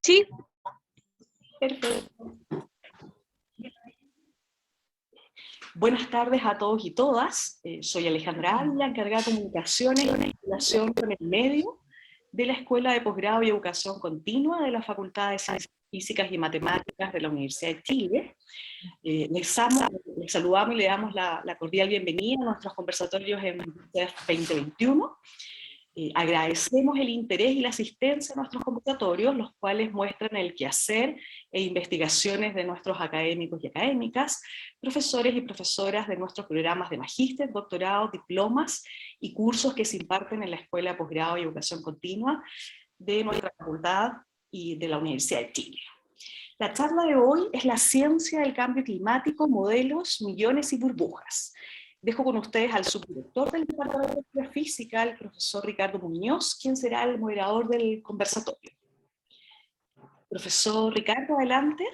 Sí, perfecto. Buenas tardes a todos y todas. Soy Alejandra Ávila, encargada de comunicaciones y vinculación con el medio de la Escuela de Posgrado y Educación Continua de la Facultad de Ciencias Físicas y Matemáticas de la Universidad de Chile. Les saludamos y le damos la cordial bienvenida a nuestros conversatorios en UCEF 2021. Agradecemos el interés y la asistencia a nuestros conversatorios, los cuales muestran el quehacer e investigaciones de nuestros académicos y académicas, profesores y profesoras de nuestros programas de magíster, doctorado, diplomas y cursos que se imparten en la Escuela de Posgrado y Educación Continua de nuestra facultad y de la Universidad de Chile. La charla de hoy es la ciencia del cambio climático, modelos, millones y burbujas. Dejo con ustedes al subdirector del Departamento de Física, el profesor Ricardo Muñoz, quien será el moderador del conversatorio. Profesor Ricardo, adelante.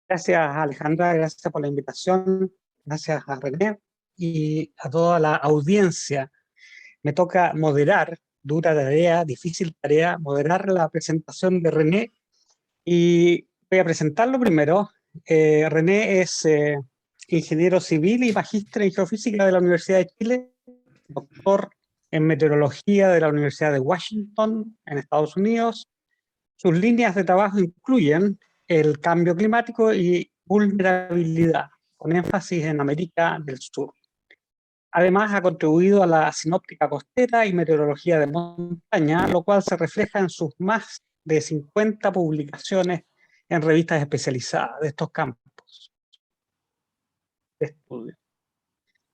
Gracias, Alejandra, gracias por la invitación, gracias a René y a toda la audiencia. Me toca moderar, dura tarea, difícil tarea, moderar la presentación de René y voy a presentarlo primero. René es ingeniero civil y magíster en geofísica de la Universidad de Chile, doctor en meteorología de la Universidad de Washington en Estados Unidos. Sus líneas de trabajo incluyen el cambio climático y vulnerabilidad, con énfasis en América del Sur. Además, ha contribuido a la sinóptica costera y meteorología de montaña, lo cual se refleja en sus más de 50 publicaciones en revistas especializadas de estos campos de estudio.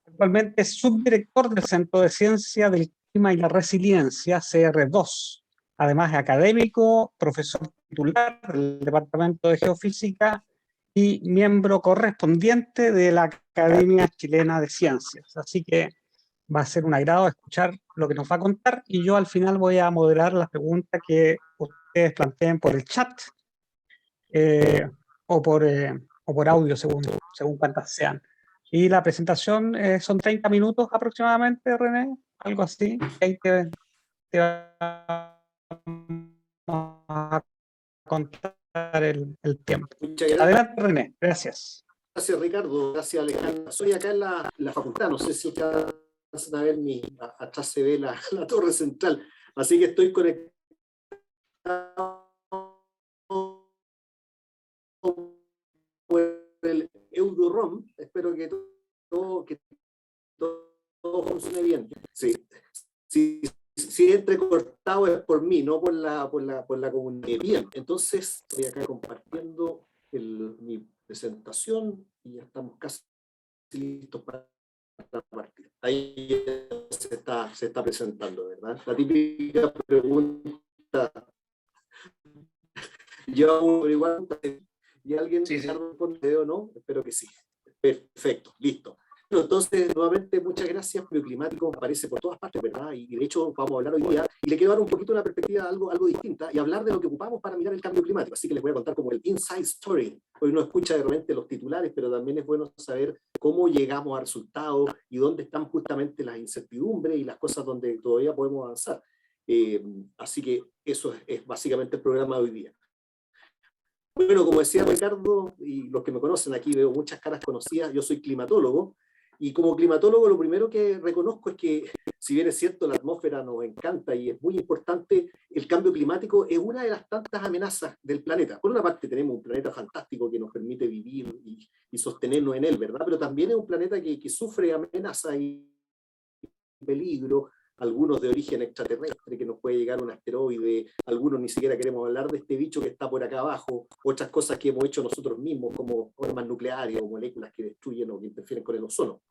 Actualmente es subdirector del Centro de Ciencia del Clima y la Resiliencia, CR2. Además es académico, profesor titular del Departamento de Geofísica y miembro correspondiente de la Academia Chilena de Ciencias. Así que va a ser un agrado escuchar lo que nos va a contar y yo al final voy a moderar las preguntas que ustedes planteen por el chat o por audio, según cuantas sean. Y la presentación son 30 minutos aproximadamente, René, algo así. Y ahí te va a contar el tiempo. Muchas gracias. Adelante, René, gracias. Gracias, Ricardo. Gracias, Alejandra. Soy acá en la facultad. No sé si ustedes van a ver, atrás se ve la torre central. Así que estoy conectado por el EuroROM. Espero que todo funcione bien. Sí. Si entrecortado es por mí, no por la comunidad. Bien, entonces estoy acá compartiendo mi presentación y ya estamos casi listos para partir. Ahí se está presentando, ¿verdad? La típica pregunta. Yo igual, ¿y alguien responde video o no? Espero que sí. Perfecto, listo. Bueno, entonces, nuevamente, muchas gracias. Cambio climático aparece por todas partes, ¿verdad? Y de hecho, vamos a hablar hoy día, y le quiero dar un poquito una perspectiva algo distinta, y hablar de lo que ocupamos para mirar el cambio climático. Así que les voy a contar como el inside story. Hoy uno escucha de repente los titulares, pero también es bueno saber cómo llegamos a resultados y dónde están justamente las incertidumbres y las cosas donde todavía podemos avanzar. Así que eso es básicamente el programa de hoy día. Bueno, como decía Ricardo, y los que me conocen aquí, veo muchas caras conocidas, yo soy climatólogo, y como climatólogo lo primero que reconozco es que, si bien es cierto, la atmósfera nos encanta y es muy importante, el cambio climático es una de las tantas amenazas del planeta. Por una parte tenemos un planeta fantástico que nos permite vivir y sostenernos en él, ¿verdad? Pero también es un planeta que sufre amenazas y peligro, algunos de origen extraterrestre, que nos puede llegar un asteroide, algunos ni siquiera queremos hablar de este bicho que está por acá abajo, otras cosas que hemos hecho nosotros mismos, como armas nucleares o moléculas que destruyen o que interfieren con el ozono.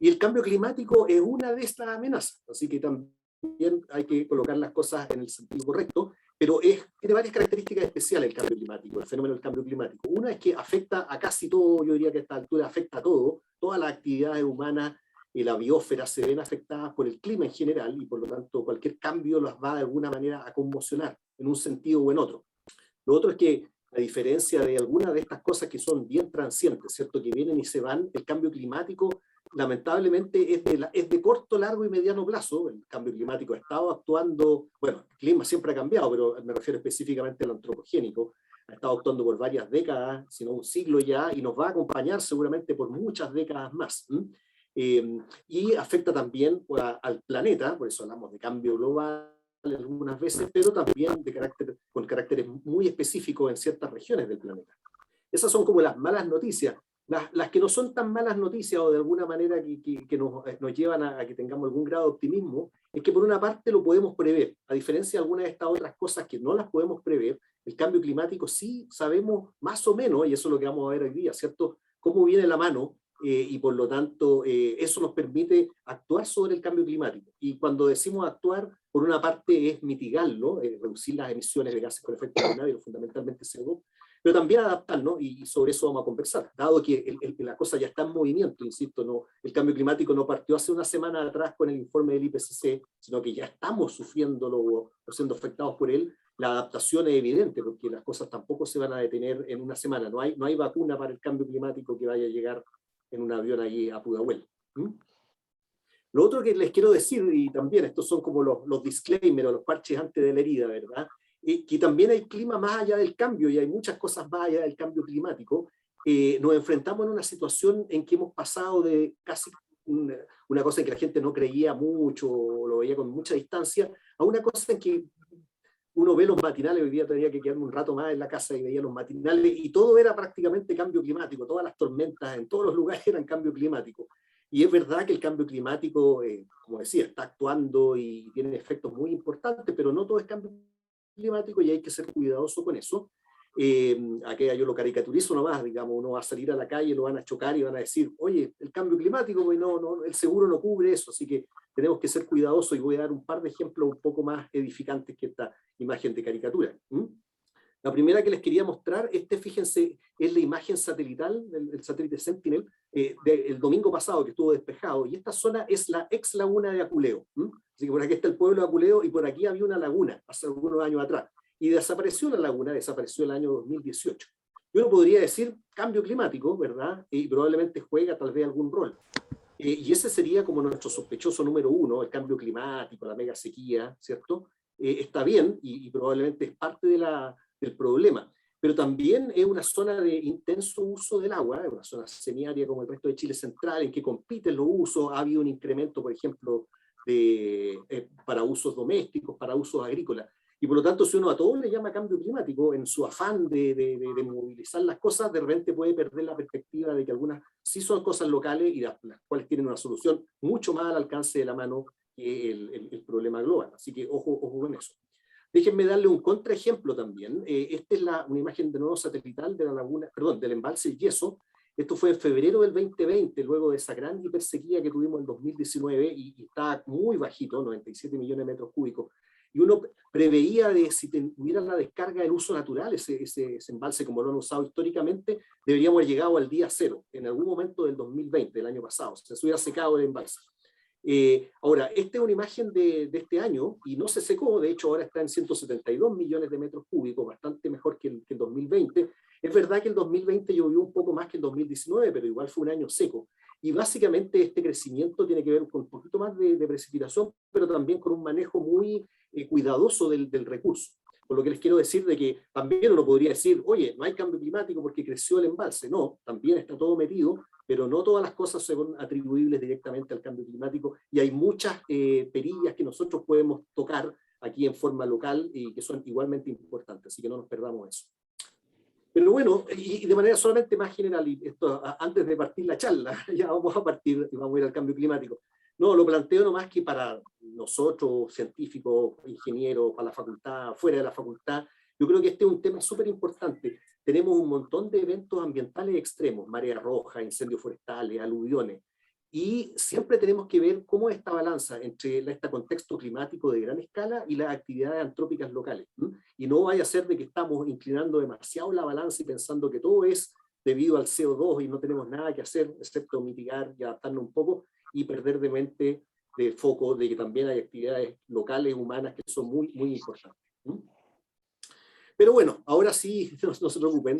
Y el cambio climático es una de estas amenazas, así que también hay que colocar las cosas en el sentido correcto, pero tiene varias características especiales el cambio climático, el fenómeno del cambio climático. Una es que afecta a casi todo, yo diría que a esta altura afecta a todo, todas las actividades humanas y la biosfera se ven afectadas por el clima en general y por lo tanto cualquier cambio las va de alguna manera a conmocionar en un sentido o en otro. Lo otro es que, a diferencia de algunas de estas cosas que son bien transientes, ¿cierto? Que vienen y se van, el cambio climático lamentablemente es de corto, largo y mediano plazo. El cambio climático ha estado actuando, bueno, el clima siempre ha cambiado, pero me refiero específicamente al antropogénico, ha estado actuando por varias décadas, si no un siglo ya, y nos va a acompañar seguramente por muchas décadas más. Y afecta también al planeta, por eso hablamos de cambio global algunas veces, pero también con caracteres muy específicos en ciertas regiones del planeta. Esas son como las malas noticias. Las que no son tan malas noticias o de alguna manera que nos llevan a que tengamos algún grado de optimismo, es que por una parte lo podemos prever. A diferencia de algunas de estas otras cosas que no las podemos prever, el cambio climático sí sabemos más o menos, y eso es lo que vamos a ver hoy día, ¿cierto? Cómo viene la mano, y por lo tanto eso nos permite actuar sobre el cambio climático. Y cuando decimos actuar, por una parte es mitigarlo, reducir las emisiones de gases con efecto invernadero, fundamentalmente CO2, pero también adaptarnos, y sobre eso vamos a conversar, dado que la cosa ya está en movimiento, insisto, no, el cambio climático no partió hace una semana atrás con el informe del IPCC, sino que ya estamos sufriéndolo o siendo afectados por él. La adaptación es evidente, porque las cosas tampoco se van a detener en una semana, no hay vacuna para el cambio climático que vaya a llegar en un avión ahí a Pudahuel. Lo otro que les quiero decir, y también estos son como los disclaimers o los parches antes de la herida, ¿verdad? Que también hay clima más allá del cambio, y hay muchas cosas más allá del cambio climático. Nos enfrentamos en una situación en que hemos pasado de casi una cosa en que la gente no creía mucho, o lo veía con mucha distancia, a una cosa en que uno ve los matinales. Hoy día tenía que quedarme un rato más en la casa y veía los matinales, y todo era prácticamente cambio climático, todas las tormentas en todos los lugares eran cambio climático. Y es verdad que el cambio climático, como decía, está actuando y tiene efectos muy importantes, pero no todo es cambio climático y hay que ser cuidadoso con eso. Aquella yo lo caricaturizo nomás, digamos, uno va a salir a la calle, lo van a chocar y van a decir, oye, el cambio climático, pues no, el seguro no cubre eso, así que tenemos que ser cuidadosos, y voy a dar un par de ejemplos un poco más edificantes que esta imagen de caricatura. La primera que les quería mostrar, fíjense, es la imagen satelital del satélite Sentinel del domingo pasado, que estuvo despejado, y esta zona es la ex laguna de Aculeo. Así que por aquí está el pueblo de Aculeo, y por aquí había una laguna hace algunos años atrás, y desapareció la laguna, desapareció el año 2018. Yo no podría decir cambio climático, ¿verdad? Y probablemente juega tal vez algún rol. Y ese sería como nuestro sospechoso número uno, el cambio climático, la mega sequía, ¿cierto? Está bien, y probablemente es parte del problema, pero también es una zona de intenso uso del agua, es una zona semiárida como el resto de Chile central, en que compiten los usos. Ha habido un incremento, por ejemplo, para usos domésticos, para usos agrícolas, y por lo tanto, si uno a todo le llama cambio climático, en su afán de movilizar las cosas, de repente puede perder la perspectiva de que algunas sí son cosas locales, y las cuales tienen una solución mucho más al alcance de la mano que el problema global. Así que ojo con eso. Déjenme darle un contraejemplo también. Esta es una imagen de nuevo satelital de la laguna, perdón, del embalse El Yeso. Esto fue en febrero del 2020, luego de esa gran hipersequía que tuvimos en 2019, y estaba muy bajito, 97 millones de metros cúbicos. Y uno preveía de si tuviera la descarga del uso natural, ese embalse como lo han usado históricamente, deberíamos haber llegado al día cero, en algún momento del 2020, del año pasado. Se hubiera secado el embalse. Ahora, esta es una imagen de este año, y no se secó, de hecho ahora está en 172 millones de metros cúbicos, bastante mejor que el 2020. Es verdad que el 2020 llovió un poco más que el 2019, pero igual fue un año seco. Y básicamente este crecimiento tiene que ver con un poquito más de precipitación, pero también con un manejo muy cuidadoso del recurso. Por lo que les quiero decir de que también uno podría decir, oye, no hay cambio climático porque creció el embalse. No, también está todo metido, pero no todas las cosas son atribuibles directamente al cambio climático, y hay muchas perillas que nosotros podemos tocar aquí en forma local y que son igualmente importantes, así que no nos perdamos eso. Pero bueno, y de manera solamente más general, y esto antes de partir la charla, ya vamos a partir y vamos a ir al cambio climático. No, lo planteo nomás que para nosotros, científicos, ingenieros, para la facultad, fuera de la facultad, yo creo que este es un tema súper importante. Tenemos un montón de eventos ambientales extremos, marea roja, incendios forestales, aluviones, y siempre tenemos que ver cómo es esta balanza entre este contexto climático de gran escala y las actividades antrópicas locales. Y no vaya a ser de que estamos inclinando demasiado la balanza y pensando que todo es debido al CO2 y no tenemos nada que hacer excepto mitigar y adaptarnos un poco, y perder de mente de foco de que también hay actividades locales, humanas, que son muy, muy importantes. Pero bueno, ahora sí, no se preocupen,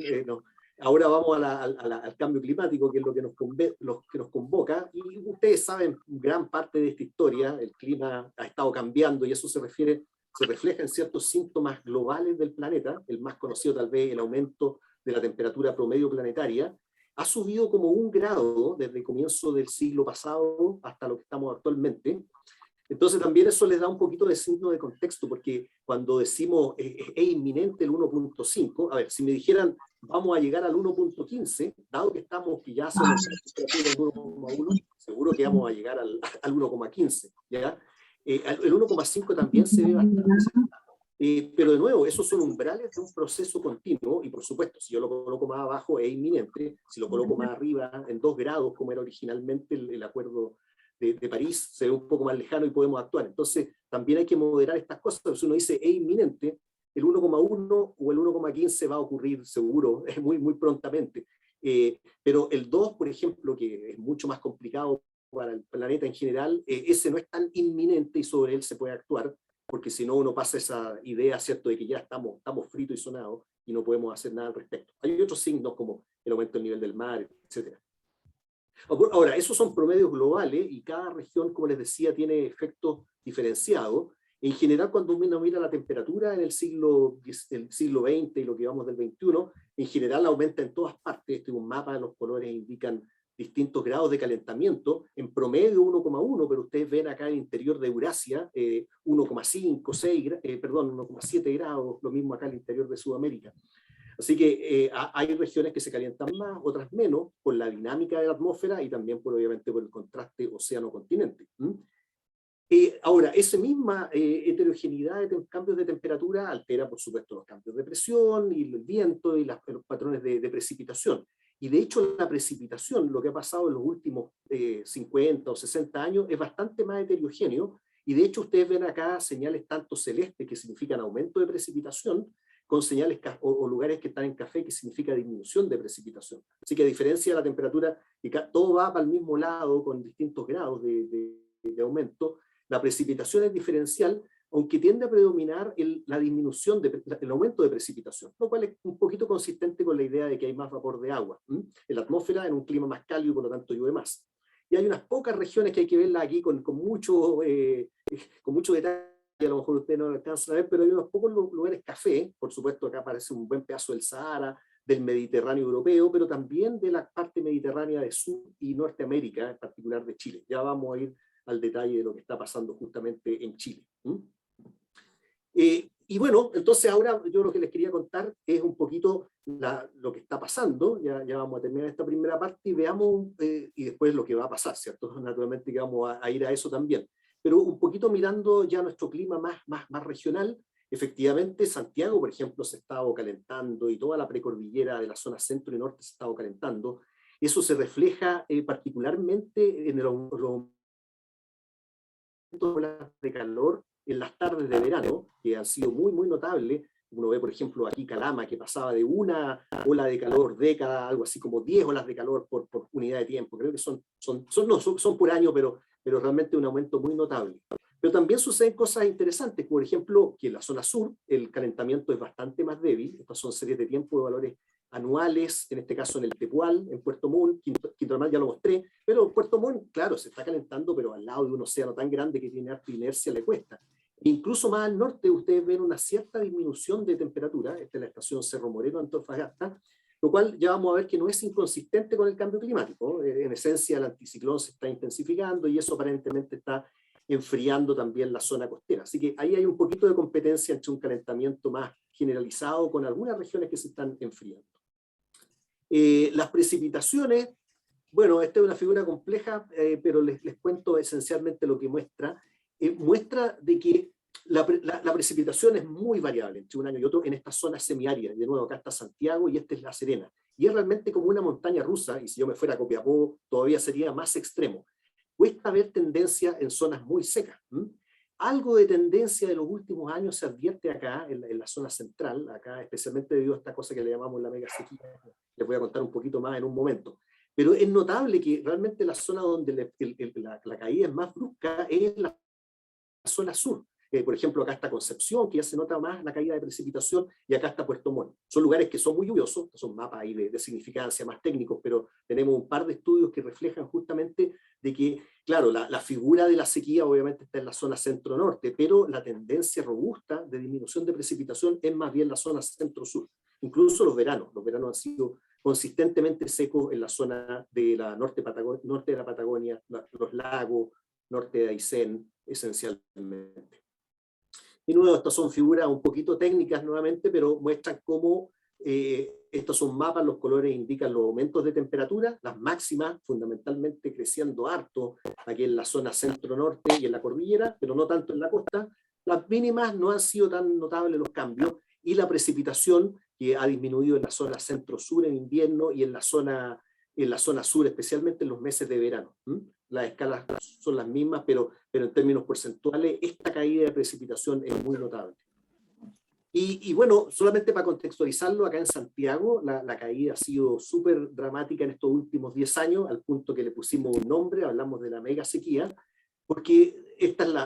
Ahora vamos al cambio climático, que es lo que nos convoca, y ustedes saben gran parte de esta historia. El clima ha estado cambiando y eso se refleja en ciertos síntomas globales del planeta. El más conocido tal vez, el aumento de la temperatura promedio planetaria, ha subido como 1 grado desde el comienzo del siglo pasado hasta lo que estamos actualmente. Entonces también eso les da un poquito de signo de contexto, porque cuando decimos es inminente el 1.5, a ver, si me dijeran vamos a llegar al 1.15, dado que que ya somos el 1.1, seguro que vamos a llegar al 1.15, ¿ya? El 1.5 también se ve bastante cercano. Pero de nuevo, esos son umbrales de un proceso continuo, y por supuesto, si yo lo coloco más abajo es inminente, si lo coloco más arriba, en 2 grados, como era originalmente el acuerdo de París, se ve un poco más lejano y podemos actuar. Entonces, también hay que moderar estas cosas. Si uno dice es inminente, el 1,1 o el 1,15 va a ocurrir seguro, muy, muy prontamente. Pero el 2, por ejemplo, que es mucho más complicado para el planeta en general, ese no es tan inminente y sobre él se puede actuar, porque si no uno pasa esa idea, ¿cierto?, de que ya estamos fritos y sonados y no podemos hacer nada al respecto. Hay otros signos como el aumento del nivel del mar, etc. Ahora, esos son promedios globales y cada región, como les decía, tiene efectos diferenciados. En general, cuando uno mira la temperatura en el siglo XX y lo que vamos del XXI, en general aumenta en todas partes. Este es un mapa, los colores indican distintos grados de calentamiento, en promedio 1,1, pero ustedes ven acá en el interior de Eurasia 1,5, 6, perdón, 1,7 grados, lo mismo acá en el interior de Sudamérica. Así que hay regiones que se calientan más, otras menos, por la dinámica de la atmósfera y también obviamente por el contraste océano-continente. Ahora, esa misma heterogeneidad de cambios de temperatura altera, por supuesto, los cambios de presión y el viento y los patrones de precipitación. Y de hecho la precipitación, lo que ha pasado en los últimos 50 o 60 años, es bastante más heterogéneo. Y de hecho ustedes ven acá señales tanto celestes, que significan aumento de precipitación, con señales o lugares que están en café, que significa disminución de precipitación. Así que a diferencia de la temperatura, todo va para el mismo lado con distintos grados de aumento, la precipitación es diferencial, aunque tiende a predominar la disminución, el aumento de precipitación, lo cual es un poquito consistente con la idea de que hay más vapor de agua en la atmósfera, en un clima más cálido, por lo tanto llueve más. Y hay unas pocas regiones que hay que verlas aquí con mucho detalle, a lo mejor ustedes no lo alcanzan a ver, pero hay unos pocos lugares café, por supuesto acá aparece un buen pedazo del Sahara, del Mediterráneo europeo, pero también de la parte mediterránea de Sur y Norteamérica, en particular de Chile. Ya vamos a ir al detalle de lo que está pasando justamente en Chile. Y bueno, entonces ahora yo lo que les quería contar es un poquito lo que está pasando. Ya vamos a terminar esta primera parte y veamos, y después lo que va a pasar, ¿cierto? Naturalmente que vamos a ir a eso también. Pero un poquito mirando ya nuestro clima más regional, efectivamente Santiago, por ejemplo, se ha estado calentando y toda la precordillera de la zona centro y norte se ha estado calentando. Eso se refleja particularmente en los olas de calor en las tardes de verano, que han sido muy, muy notables. Uno ve, por ejemplo, aquí Calama, que pasaba de una ola de calor década, algo así como 10 olas de calor por unidad de tiempo. Creo que son por año, pero realmente un aumento muy notable. Pero también suceden cosas interesantes, por ejemplo, que en la zona sur el calentamiento es bastante más débil. Estas son series de tiempo de valores anuales, en este caso en el Tepual, en Puerto Montt, Quinto Normal ya lo mostré, pero Puerto Montt, claro, se está calentando, pero al lado de un océano tan grande que tiene harta inercia le cuesta. Incluso más al norte ustedes ven una cierta disminución de temperatura, esta es la estación Cerro Moreno, Antofagasta, lo cual ya vamos a ver que no es inconsistente con el cambio climático. En esencia el anticiclón se está intensificando y eso aparentemente está enfriando también la zona costera. Así que ahí hay un poquito de competencia entre un calentamiento más generalizado con algunas regiones que se están enfriando. Las precipitaciones, bueno, esta es una figura compleja, pero les cuento esencialmente lo que muestra. Muestra de que la precipitación es muy variable entre un año y otro en estas zonas semiáridas. De nuevo, acá está Santiago y esta es La Serena. Y es realmente como una montaña rusa, y si yo me fuera a Copiapó, todavía sería más extremo. Cuesta ver tendencia en zonas muy secas. Algo de tendencia de los últimos años se advierte acá, en la zona central, acá especialmente debido a esta cosa que le llamamos la mega sequía. Les voy a contar un poquito más en un momento. Pero es notable que realmente la zona donde la caída es más brusca es la zona sur. por ejemplo, acá está Concepción, que ya se nota más la caída de precipitación, y acá está Puerto Montt. Son lugares que son muy lluviosos, son mapas ahí de significancia más técnicos, pero tenemos un par de estudios que reflejan justamente de que, claro, la figura de la sequía obviamente está en la zona centro-norte, pero la tendencia robusta de disminución de precipitación es más bien la zona centro-sur. Incluso los veranos han sido consistentemente secos en la zona de la norte de la Patagonia, los lagos, norte de Aysén, esencialmente. Y nuevo, estas son figuras un poquito técnicas nuevamente, pero muestran cómo estos son mapas, los colores indican los aumentos de temperatura, las máximas fundamentalmente creciendo harto aquí en la zona centro-norte y en la cordillera, pero no tanto en la costa. Las mínimas no han sido tan notables los cambios, y la precipitación que ha disminuido en la zona centro-sur en invierno y en la zona sur, especialmente en los meses de verano. Las escalas son las mismas, pero en términos porcentuales esta caída de precipitación es muy notable. Y bueno, solamente para contextualizarlo, acá en Santiago la caída ha sido súper dramática en estos últimos 10 años, al punto que le pusimos un nombre, hablamos de la mega sequía, porque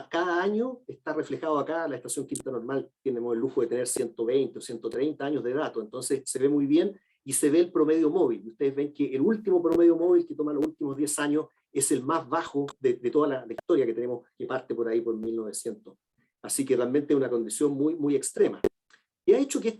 cada año está reflejado acá. La estación Quinta Normal tenemos el lujo de tener 120 o 130 años de datos, entonces se ve muy bien y se ve el promedio móvil. Ustedes ven que el último promedio móvil, que toma los últimos 10 años, es el más bajo de toda la historia que tenemos, que parte por ahí por 1900. Así que realmente es una condición muy, muy extrema. Y ha hecho que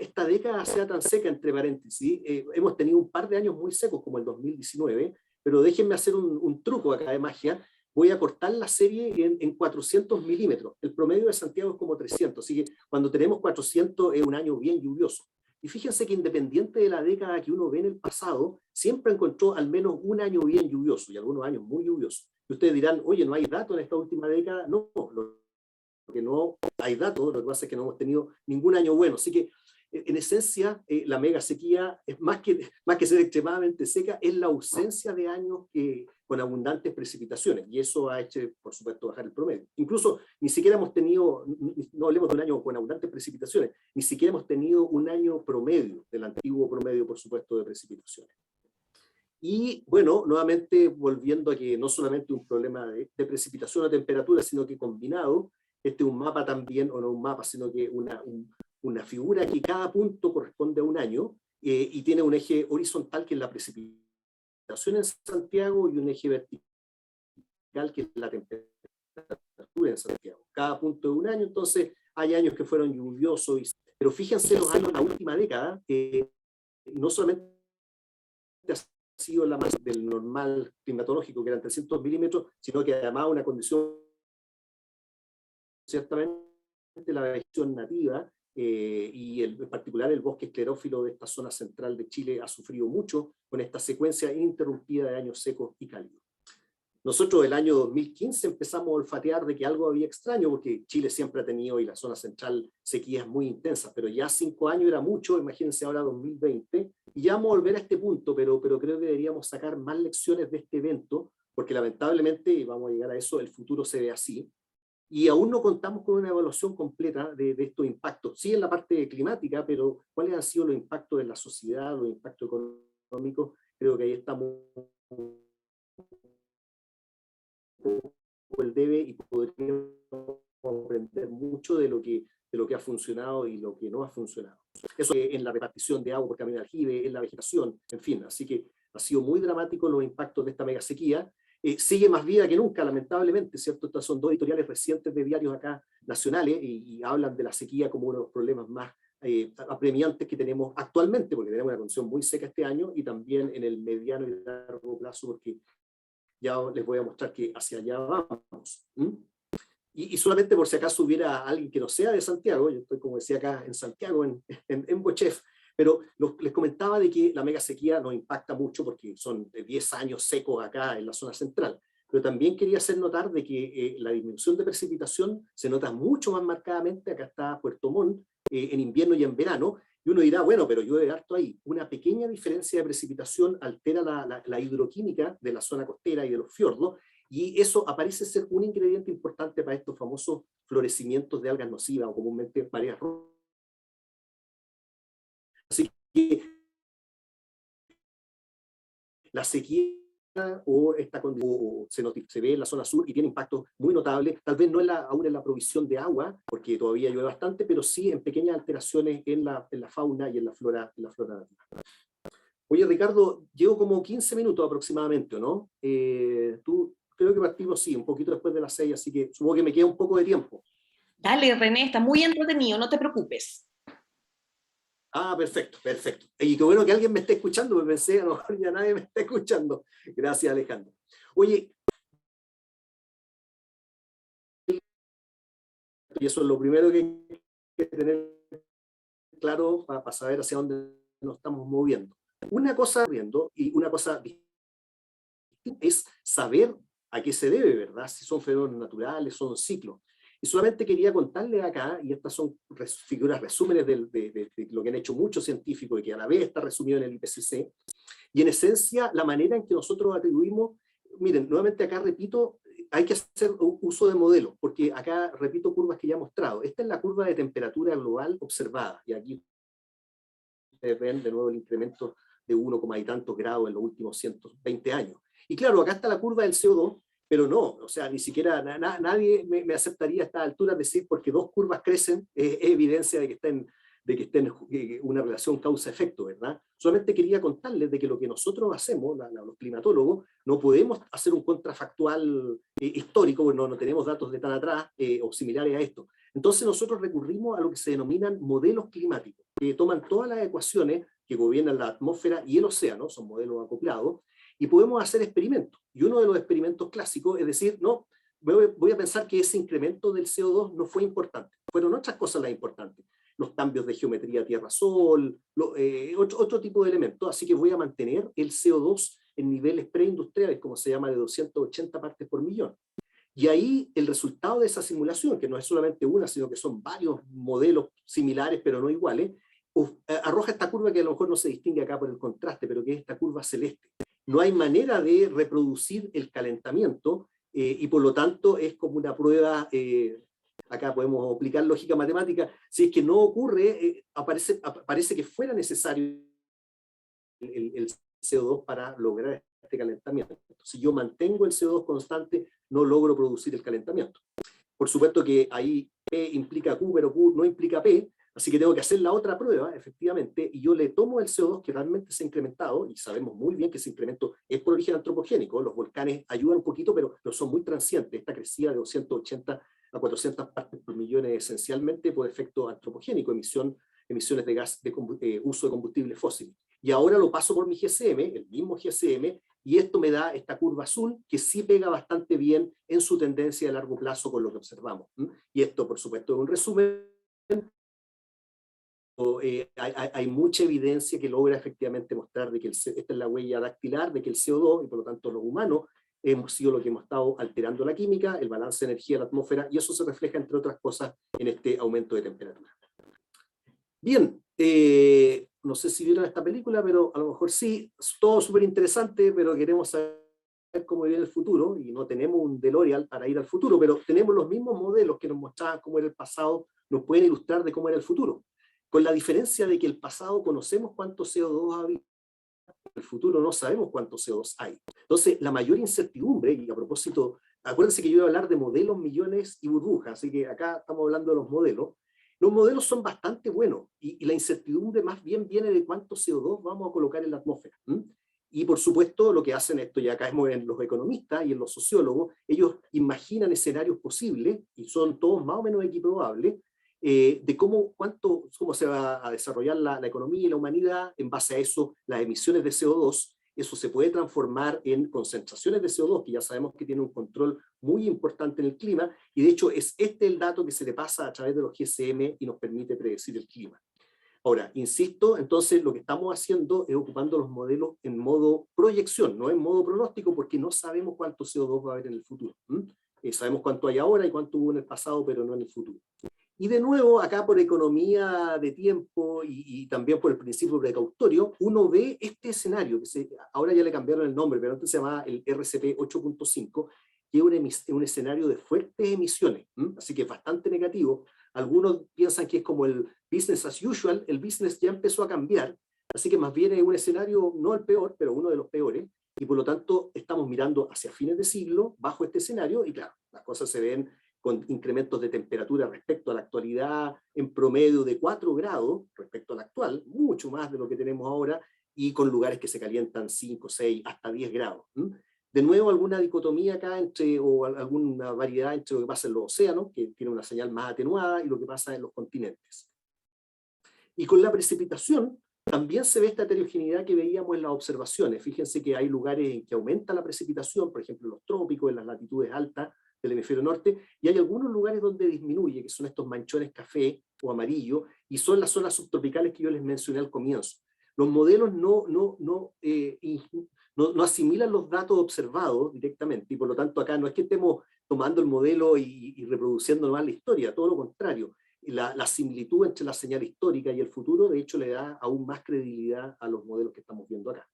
esta década sea tan seca, entre paréntesis. Hemos tenido un par de años muy secos, como el 2019, pero déjenme hacer un truco acá de magia. Voy a cortar la serie en 400 milímetros. El promedio de Santiago es como 300, así que cuando tenemos 400 es un año bien lluvioso. Y fíjense que independiente de la década que uno ve en el pasado, siempre encontró al menos un año bien lluvioso y algunos años muy lluviosos. Y ustedes dirán, oye, ¿no hay datos en esta última década? No, porque no hay datos, lo que pasa es que no hemos tenido ningún año bueno. Así que, en esencia, la mega sequía es más que ser extremadamente seca, es la ausencia de años con abundantes precipitaciones, y eso ha hecho, por supuesto, bajar el promedio. Incluso ni siquiera hemos tenido, no hablemos de un año con abundantes precipitaciones, ni siquiera hemos tenido un año promedio, del antiguo promedio, por supuesto, de precipitaciones. Y bueno, nuevamente volviendo a que no solamente un problema de precipitación o temperatura, sino que combinado, este es un mapa también, o no un mapa, sino que una figura que cada punto corresponde a un año, y tiene un eje horizontal que es la precipitación en Santiago y un eje vertical que es la temperatura en Santiago. Cada punto de un año, entonces hay años que fueron lluviosos, pero fíjense los años, la última década, no solamente ha sido la más del normal climatológico, que eran 300 milímetros, sino que además una condición, ciertamente la vegetación nativa, y en particular el bosque esclerófilo de esta zona central de Chile ha sufrido mucho con esta secuencia ininterrumpida de años secos y cálidos. Nosotros el año 2015 empezamos a olfatear de que algo había extraño, porque Chile siempre ha tenido, y la zona central, sequías muy intensas, pero ya 5 años era mucho. Imagínense ahora 2020, y ya vamos a volver a este punto, pero creo que deberíamos sacar más lecciones de este evento, porque lamentablemente, y vamos a llegar a eso, el futuro se ve así, y aún no contamos con una evaluación completa de estos impactos. Sí, en la parte climática, pero ¿cuáles han sido los impactos en la sociedad, los impactos económicos? Creo que ahí estamos el debe, y podríamos aprender mucho de lo que ha funcionado y lo que no ha funcionado. Eso en la repartición de agua por camino de aljibe, en la vegetación, en fin. Así que ha sido muy dramático los impactos de esta mega sequía. Sigue más vida que nunca, lamentablemente, ¿cierto? Estas son 2 editoriales recientes de diarios acá nacionales, y hablan de la sequía como uno de los problemas más apremiantes que tenemos actualmente, porque tenemos una condición muy seca este año, y también en el mediano y largo plazo, porque ya les voy a mostrar que hacia allá vamos. Y solamente por si acaso hubiera alguien que no sea de Santiago, yo estoy, como decía, acá en Santiago, en Bochef, pero les comentaba de que la mega sequía nos impacta mucho porque son 10 años secos acá en la zona central. Pero también quería hacer notar de que la disminución de precipitación se nota mucho más marcadamente. Acá está Puerto Montt, en invierno y en verano, y uno dirá, bueno, pero llueve harto ahí. Una pequeña diferencia de precipitación altera la hidroquímica de la zona costera y de los fiordos, y eso aparece ser un ingrediente importante para estos famosos florecimientos de algas nocivas, o comúnmente mareas rojas. Así que la sequía o, o se ve en la zona sur y tiene impactos muy notables, tal vez no aún en la provisión de agua, porque todavía llueve bastante, pero sí en pequeñas alteraciones en la fauna y en la flora nativa. Oye, Ricardo, llevo como 15 minutos aproximadamente, ¿no? Tú, creo que partimos, sí, un poquito después de las 6, así que supongo que me queda un poco de tiempo. Dale, René, está muy entretenido, no te preocupes. Ah, perfecto, perfecto. Y qué bueno que alguien me esté escuchando, me pensé, a lo mejor ya nadie me está escuchando. Gracias, Alejandro. Oye, y eso es lo primero que hay que tener claro para saber hacia dónde nos estamos moviendo. Una cosa y una cosa es saber a qué se debe, ¿verdad? Si son fenómenos naturales, son ciclos. Y solamente quería contarles acá, y estas son figuras resúmenes de lo que han hecho muchos científicos y que a la vez está resumido en el IPCC, y en esencia la manera en que nosotros atribuimos, miren, nuevamente acá repito, hay que hacer uso de modelos, porque acá repito curvas que ya he mostrado. Esta es la curva de temperatura global observada, y aquí ustedes ven de nuevo el incremento de 1, y tantos grados en los últimos 120 años. Y claro, acá está la curva del CO2, pero no, o sea, ni siquiera nadie me aceptaría a esta altura decir porque dos curvas crecen, es evidencia de que estén una relación causa-efecto, ¿verdad? Solamente quería contarles de que lo que nosotros hacemos, los climatólogos, no podemos hacer un contrafactual histórico, porque no tenemos datos de tan atrás o similares a esto. Entonces nosotros recurrimos a lo que se denominan modelos climáticos, que toman todas las ecuaciones que gobiernan la atmósfera y el océano, son modelos acoplados, y podemos hacer experimentos. Y uno de los experimentos clásicos es decir, no, voy a pensar que ese incremento del CO2 no fue importante, fueron otras cosas las importantes, los cambios de geometría Tierra-Sol, otro tipo de elementos, así que voy a mantener el CO2 en niveles preindustriales, como se llama, de 280 partes por millón. Y ahí el resultado de esa simulación, que no es solamente una, sino que son varios modelos similares pero no iguales, arroja esta curva que a lo mejor no se distingue acá por el contraste, pero que es esta curva celeste. No hay manera de reproducir el calentamiento y por lo tanto es como una prueba, acá podemos aplicar lógica matemática, si es que no ocurre, parece que fuera necesario el CO2 para lograr este calentamiento. Si yo mantengo el CO2 constante, no logro producir el calentamiento. Por supuesto que ahí P implica Q, pero Q no implica P, así que tengo que hacer la otra prueba, efectivamente, y yo le tomo el CO2 que realmente se ha incrementado, y sabemos muy bien que ese incremento es por origen antropogénico, los volcanes ayudan un poquito, pero son muy transientes, esta crecida de 280 a 400 partes por millón es esencialmente por efecto antropogénico, emisiones de gas, uso de combustibles fósiles. Y ahora lo paso por mi GCM, el mismo GCM, y esto me da esta curva azul que sí pega bastante bien en su tendencia a largo plazo con lo que observamos. Y esto, por supuesto, es un resumen. Hay mucha evidencia que logra efectivamente mostrar de que esta es la huella dactilar, de que el CO2, y por lo tanto los humanos, hemos sido lo que hemos estado alterando la química, el balance de energía de la atmósfera, y eso se refleja, entre otras cosas, en este aumento de temperatura. Bien, no sé si vieron esta película, pero a lo mejor sí, todo súper interesante, pero queremos saber cómo viene el futuro, y no tenemos un DeLorean para ir al futuro, pero tenemos los mismos modelos que nos mostraban cómo era el pasado, nos pueden ilustrar de cómo era el futuro, con la diferencia de que el pasado conocemos cuánto CO2 había, el futuro no sabemos cuánto CO2 hay. Entonces, la mayor incertidumbre, y a propósito, acuérdense que yo iba a hablar de modelos, millones y burbujas, así que acá estamos hablando de los modelos son bastante buenos, y la incertidumbre más bien viene de cuánto CO2 vamos a colocar en la atmósfera. Y por supuesto, lo que hacen esto, ya caemos en los economistas y en los sociólogos, ellos imaginan escenarios posibles, y son todos más o menos equiprobables, de cómo se va a desarrollar la economía y la humanidad en base a eso, las emisiones de CO2, eso se puede transformar en concentraciones de CO2, que ya sabemos que tiene un control muy importante en el clima, y de hecho es el dato que se le pasa a través de los GSM y nos permite predecir el clima. Ahora, insisto, entonces lo que estamos haciendo es ocupando los modelos en modo proyección, no en modo pronóstico, porque no sabemos cuánto CO2 va a haber en el futuro. Sabemos cuánto hay ahora y cuánto hubo en el pasado, pero no en el futuro. Y de nuevo, acá por economía de tiempo y también por el principio precautorio, uno ve este escenario, ahora ya le cambiaron el nombre, pero antes se llamaba el RCP 8.5, que es un escenario de fuertes emisiones, así que es bastante negativo. Algunos piensan que es como el business as usual, el business ya empezó a cambiar, así que más bien es un escenario, no el peor, pero uno de los peores, y por lo tanto estamos mirando hacia fines de siglo bajo este escenario, y claro, las cosas se ven con incrementos de temperatura respecto a la actualidad en promedio de 4 grados respecto a la actual, mucho más de lo que tenemos ahora, y con lugares que se calientan 5, 6, hasta 10 grados. De nuevo, alguna dicotomía acá o alguna variedad entre lo que pasa en los océanos, que tiene una señal más atenuada, y lo que pasa en los continentes. Y con la precipitación, también se ve esta heterogeneidad que veíamos en las observaciones. Fíjense que hay lugares en que aumenta la precipitación, por ejemplo en los trópicos, en las latitudes altas del hemisferio norte, y hay algunos lugares donde disminuye, que son estos manchones café o amarillo, y son las zonas subtropicales que yo les mencioné al comienzo. Los modelos no asimilan los datos observados directamente, y por lo tanto acá no es que estemos tomando el modelo y reproduciendo nomás la historia, todo lo contrario. La similitud entre la señal histórica y el futuro, de hecho, le da aún más credibilidad a los modelos que estamos viendo acá.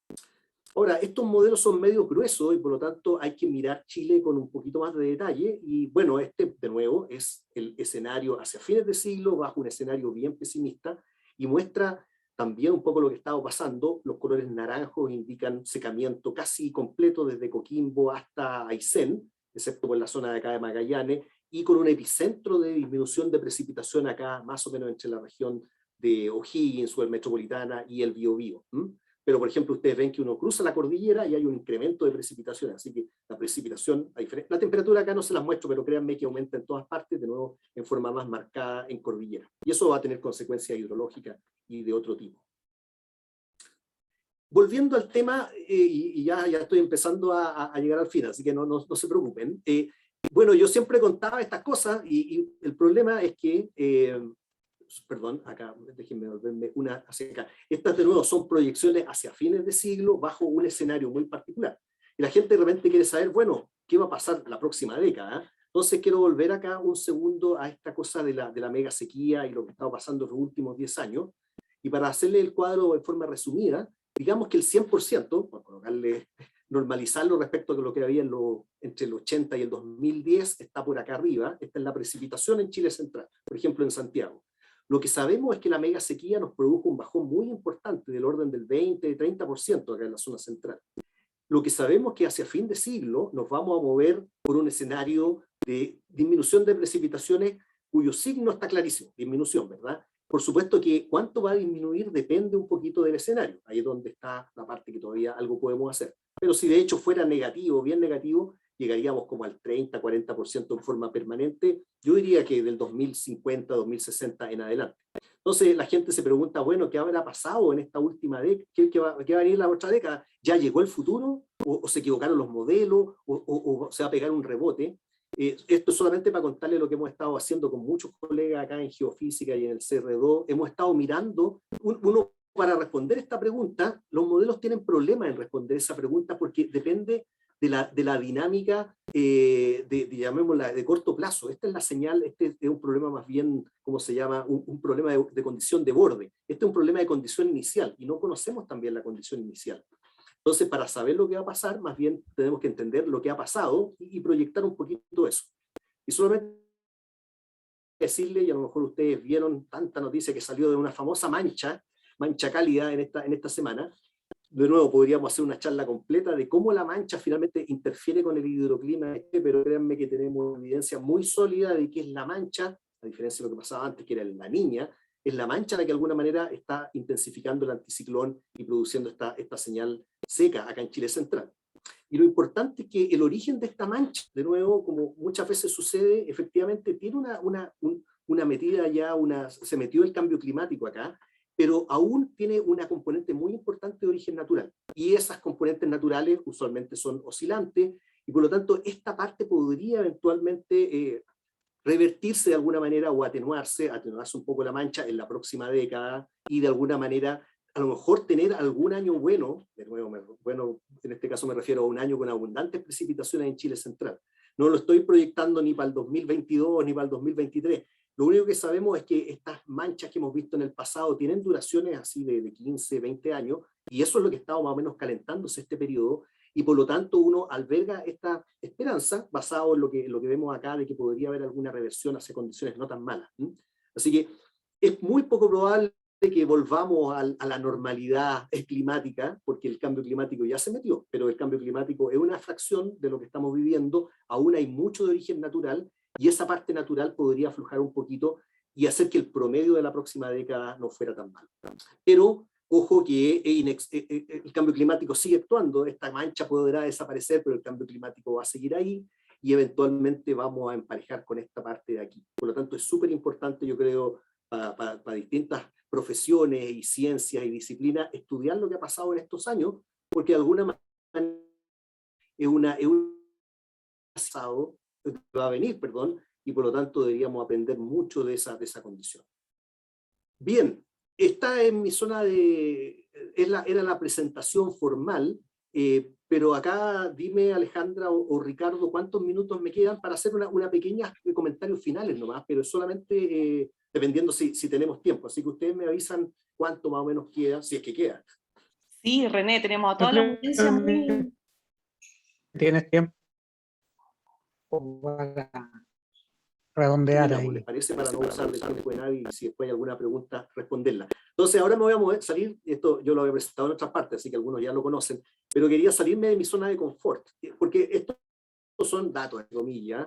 Ahora, estos modelos son medio gruesos y por lo tanto hay que mirar Chile con un poquito más de detalle, y bueno, este de nuevo es el escenario hacia fines de siglo bajo un escenario bien pesimista, y muestra también un poco lo que estaba pasando. Los colores naranjos indican secamiento casi completo desde Coquimbo hasta Aysén, excepto por la zona de acá de Magallanes, y con un epicentro de disminución de precipitación acá, más o menos entre la región de O'Higgins, Submetropolitana y el Biobío. Pero, por ejemplo, ustedes ven que uno cruza la cordillera y hay un incremento de precipitación, así que la precipitación, la temperatura acá no se las muestro, pero créanme que aumenta en todas partes, de nuevo, en forma más marcada en cordillera. Y eso va a tener consecuencias hidrológicas y de otro tipo. Volviendo al tema, y ya estoy empezando a llegar al final, así que no se preocupen. Bueno, yo siempre contaba estas cosas, y el problema es que, perdón, acá, déjenme volverme una hacia acá. Estas de nuevo son proyecciones hacia fines de siglo bajo un escenario muy particular. Y la gente de repente quiere saber, bueno, ¿qué va a pasar la próxima década? Entonces quiero volver acá un segundo a esta cosa de la mega sequía y lo que está pasando en los últimos 10 años. Y para hacerle el cuadro de forma resumida, digamos que el 100%, por colocarle, normalizarlo respecto a lo que había entre el 80 y el 2010, está por acá arriba. Esta es la precipitación en Chile central, por ejemplo en Santiago. Lo que sabemos es que la mega sequía nos produjo un bajón muy importante del orden del 20-30% acá en la zona central. Lo que sabemos es que hacia fin de siglo nos vamos a mover por un escenario de disminución de precipitaciones cuyo signo está clarísimo, disminución, ¿verdad? Por supuesto que cuánto va a disminuir depende un poquito del escenario. Ahí es donde está la parte que todavía algo podemos hacer. Pero si de hecho fuera negativo, bien negativo, llegaríamos como al 30-40% en forma permanente, yo diría que del 2050, 2060 en adelante. Entonces la gente se pregunta, bueno, ¿qué habrá pasado en esta última década? ¿Qué va a venir la otra década? ¿Ya llegó el futuro? ¿O se equivocaron los modelos? ¿O se va a pegar un rebote? Esto es solamente para contarles lo que hemos estado haciendo con muchos colegas acá en Geofísica y en el CR2. Hemos estado mirando, para responder esta pregunta, los modelos tienen problemas en responder esa pregunta porque depende de la dinámica, llamémosla, de corto plazo. Esta es la señal, este es un problema más bien, ¿cómo se llama? Un problema de condición de borde. Este es un problema de condición inicial y no conocemos también la condición inicial. Entonces, para saber lo que va a pasar, más bien tenemos que entender lo que ha pasado y proyectar un poquito eso. Y solamente decirle, y a lo mejor ustedes vieron tanta noticia que salió de una famosa mancha cálida en esta semana. De nuevo, podríamos hacer una charla completa de cómo la mancha finalmente interfiere con el hidroclima, pero créanme que tenemos evidencia muy sólida de que es la mancha, a diferencia de lo que pasaba antes, que era la niña, es la mancha la que de alguna manera está intensificando el anticiclón y produciendo esta señal seca acá en Chile central. Y lo importante es que el origen de esta mancha, de nuevo, como muchas veces sucede, efectivamente tiene una metida ya, se metió el cambio climático acá, pero aún tiene una componente muy importante de origen natural. Y esas componentes naturales usualmente son oscilantes, y por lo tanto esta parte podría eventualmente revertirse de alguna manera o atenuarse un poco la mancha en la próxima década, y de alguna manera a lo mejor tener algún año bueno, de nuevo, bueno, en este caso me refiero a un año con abundantes precipitaciones en Chile central. No lo estoy proyectando ni para el 2022 ni para el 2023. Lo único que sabemos es que estas manchas que hemos visto en el pasado tienen duraciones así de 15, 20 años, y eso es lo que está más o menos calentándose este periodo, y por lo tanto uno alberga esta esperanza basado en lo que vemos acá de que podría haber alguna reversión hacia condiciones no tan malas. Así que es muy poco probable que volvamos a la normalidad climática, porque el cambio climático ya se metió, pero el cambio climático es una fracción de lo que estamos viviendo, aún hay mucho de origen natural, y esa parte natural podría aflojar un poquito y hacer que el promedio de la próxima década no fuera tan mal. Pero, ojo que el cambio climático sigue actuando, esta mancha podrá desaparecer, pero el cambio climático va a seguir ahí, y eventualmente vamos a emparejar con esta parte de aquí. Por lo tanto, es súper importante, yo creo, para distintas profesiones y ciencias y disciplinas, estudiar lo que ha pasado en estos años, porque de alguna manera es un pasado, va a venir, perdón, y por lo tanto deberíamos aprender mucho de esa condición. Bien, esta es mi zona de, era la presentación formal, pero acá dime, Alejandra o Ricardo, cuántos minutos me quedan para hacer una pequeña comentarios finales nomás, pero solamente dependiendo si tenemos tiempo. Así que ustedes me avisan cuánto más o menos queda, si es que queda. Sí, René, tenemos a toda la audiencia muy... Tienes tiempo para redondear Terminamos, ahí. ¿les parece? Para no usar de tiempo de nadie y si después hay alguna pregunta, responderla. Entonces, ahora me voy a mover, salir, esto yo lo había presentado en otras partes, así que algunos ya lo conocen, pero quería salirme de mi zona de confort, porque estos son datos, entre comillas.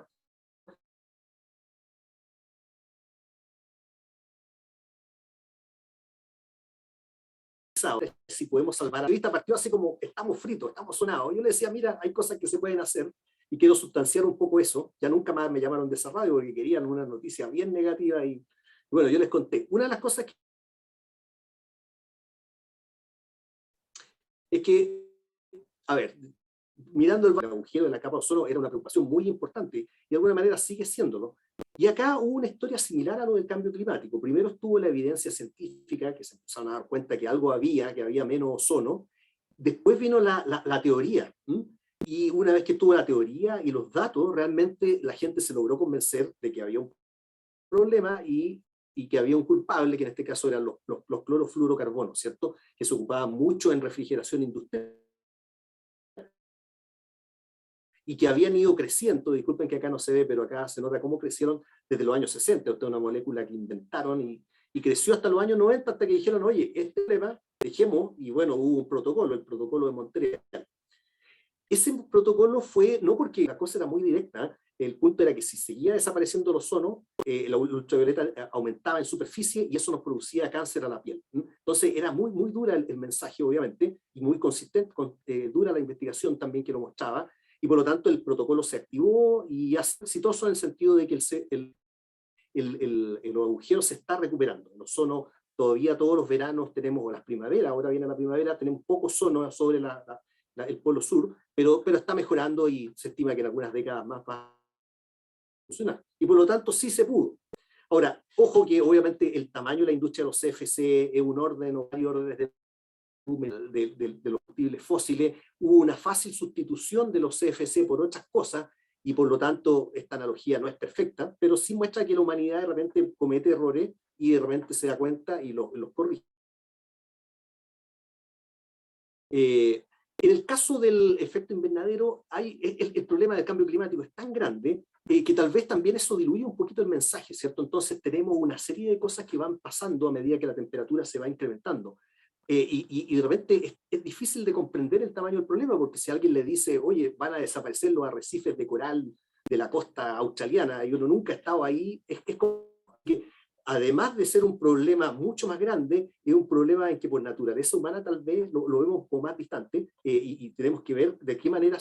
Si podemos salvar a la vista, partió así como, estamos fritos, estamos sonados. Yo le decía, mira, hay cosas que se pueden hacer, y quiero sustanciar un poco eso. Ya nunca más me llamaron de esa radio porque querían una noticia bien negativa, y bueno, yo les conté. Una de las cosas es que, a ver, mirando el agujero de la capa de ozono era una preocupación muy importante, y de alguna manera sigue siéndolo. Y acá hubo una historia similar a lo del cambio climático. Primero estuvo la evidencia científica, que se empezaron a dar cuenta que algo había, que había menos ozono. Después vino la teoría. Y una vez que estuvo la teoría y los datos, realmente la gente se logró convencer de que había un problema y que había un culpable, que en este caso eran los clorofluorocarbonos, ¿cierto? Que se ocupaban mucho en refrigeración industrial y que habían ido creciendo. Disculpen que acá no se ve, pero acá se nota cómo crecieron desde los años 60. Esta es una molécula que inventaron y creció hasta los años 90, hasta que dijeron, oye, este problema, dejemos, y bueno, hubo un protocolo, el protocolo de Montreal. Ese protocolo fue, no porque la cosa era muy directa, el punto era que si seguía desapareciendo el ozono, la ultravioleta aumentaba en superficie y eso nos producía cáncer a la piel. Entonces era muy, muy dura el mensaje, obviamente, y muy consistente, dura la investigación también que lo mostraba, y por lo tanto el protocolo se activó y es exitoso en el sentido de que el agujero se está recuperando. El ozono, todavía todos los veranos tenemos, o las primaveras, ahora viene la primavera, tenemos poco ozono sobre el polo sur, pero está mejorando y se estima que en algunas décadas más va a funcionar. Y por lo tanto sí se pudo. Ahora, ojo que obviamente el tamaño de la industria de los CFC es un orden o varios órdenes de los combustibles fósiles. Hubo una fácil sustitución de los CFC por otras cosas, y por lo tanto esta analogía no es perfecta, pero sí muestra que la humanidad de repente comete errores y de repente se da cuenta y los corrige. En el caso del efecto invernadero, el problema del cambio climático es tan grande que tal vez también eso diluye un poquito el mensaje, ¿cierto? Entonces tenemos una serie de cosas que van pasando a medida que la temperatura se va incrementando. Y de repente es difícil de comprender el tamaño del problema, porque si alguien le dice, oye, van a desaparecer los arrecifes de coral de la costa australiana, y uno nunca ha estado ahí, es como que además de ser un problema mucho más grande, es un problema en que por naturaleza humana tal vez lo vemos como más distante, y tenemos que ver de qué manera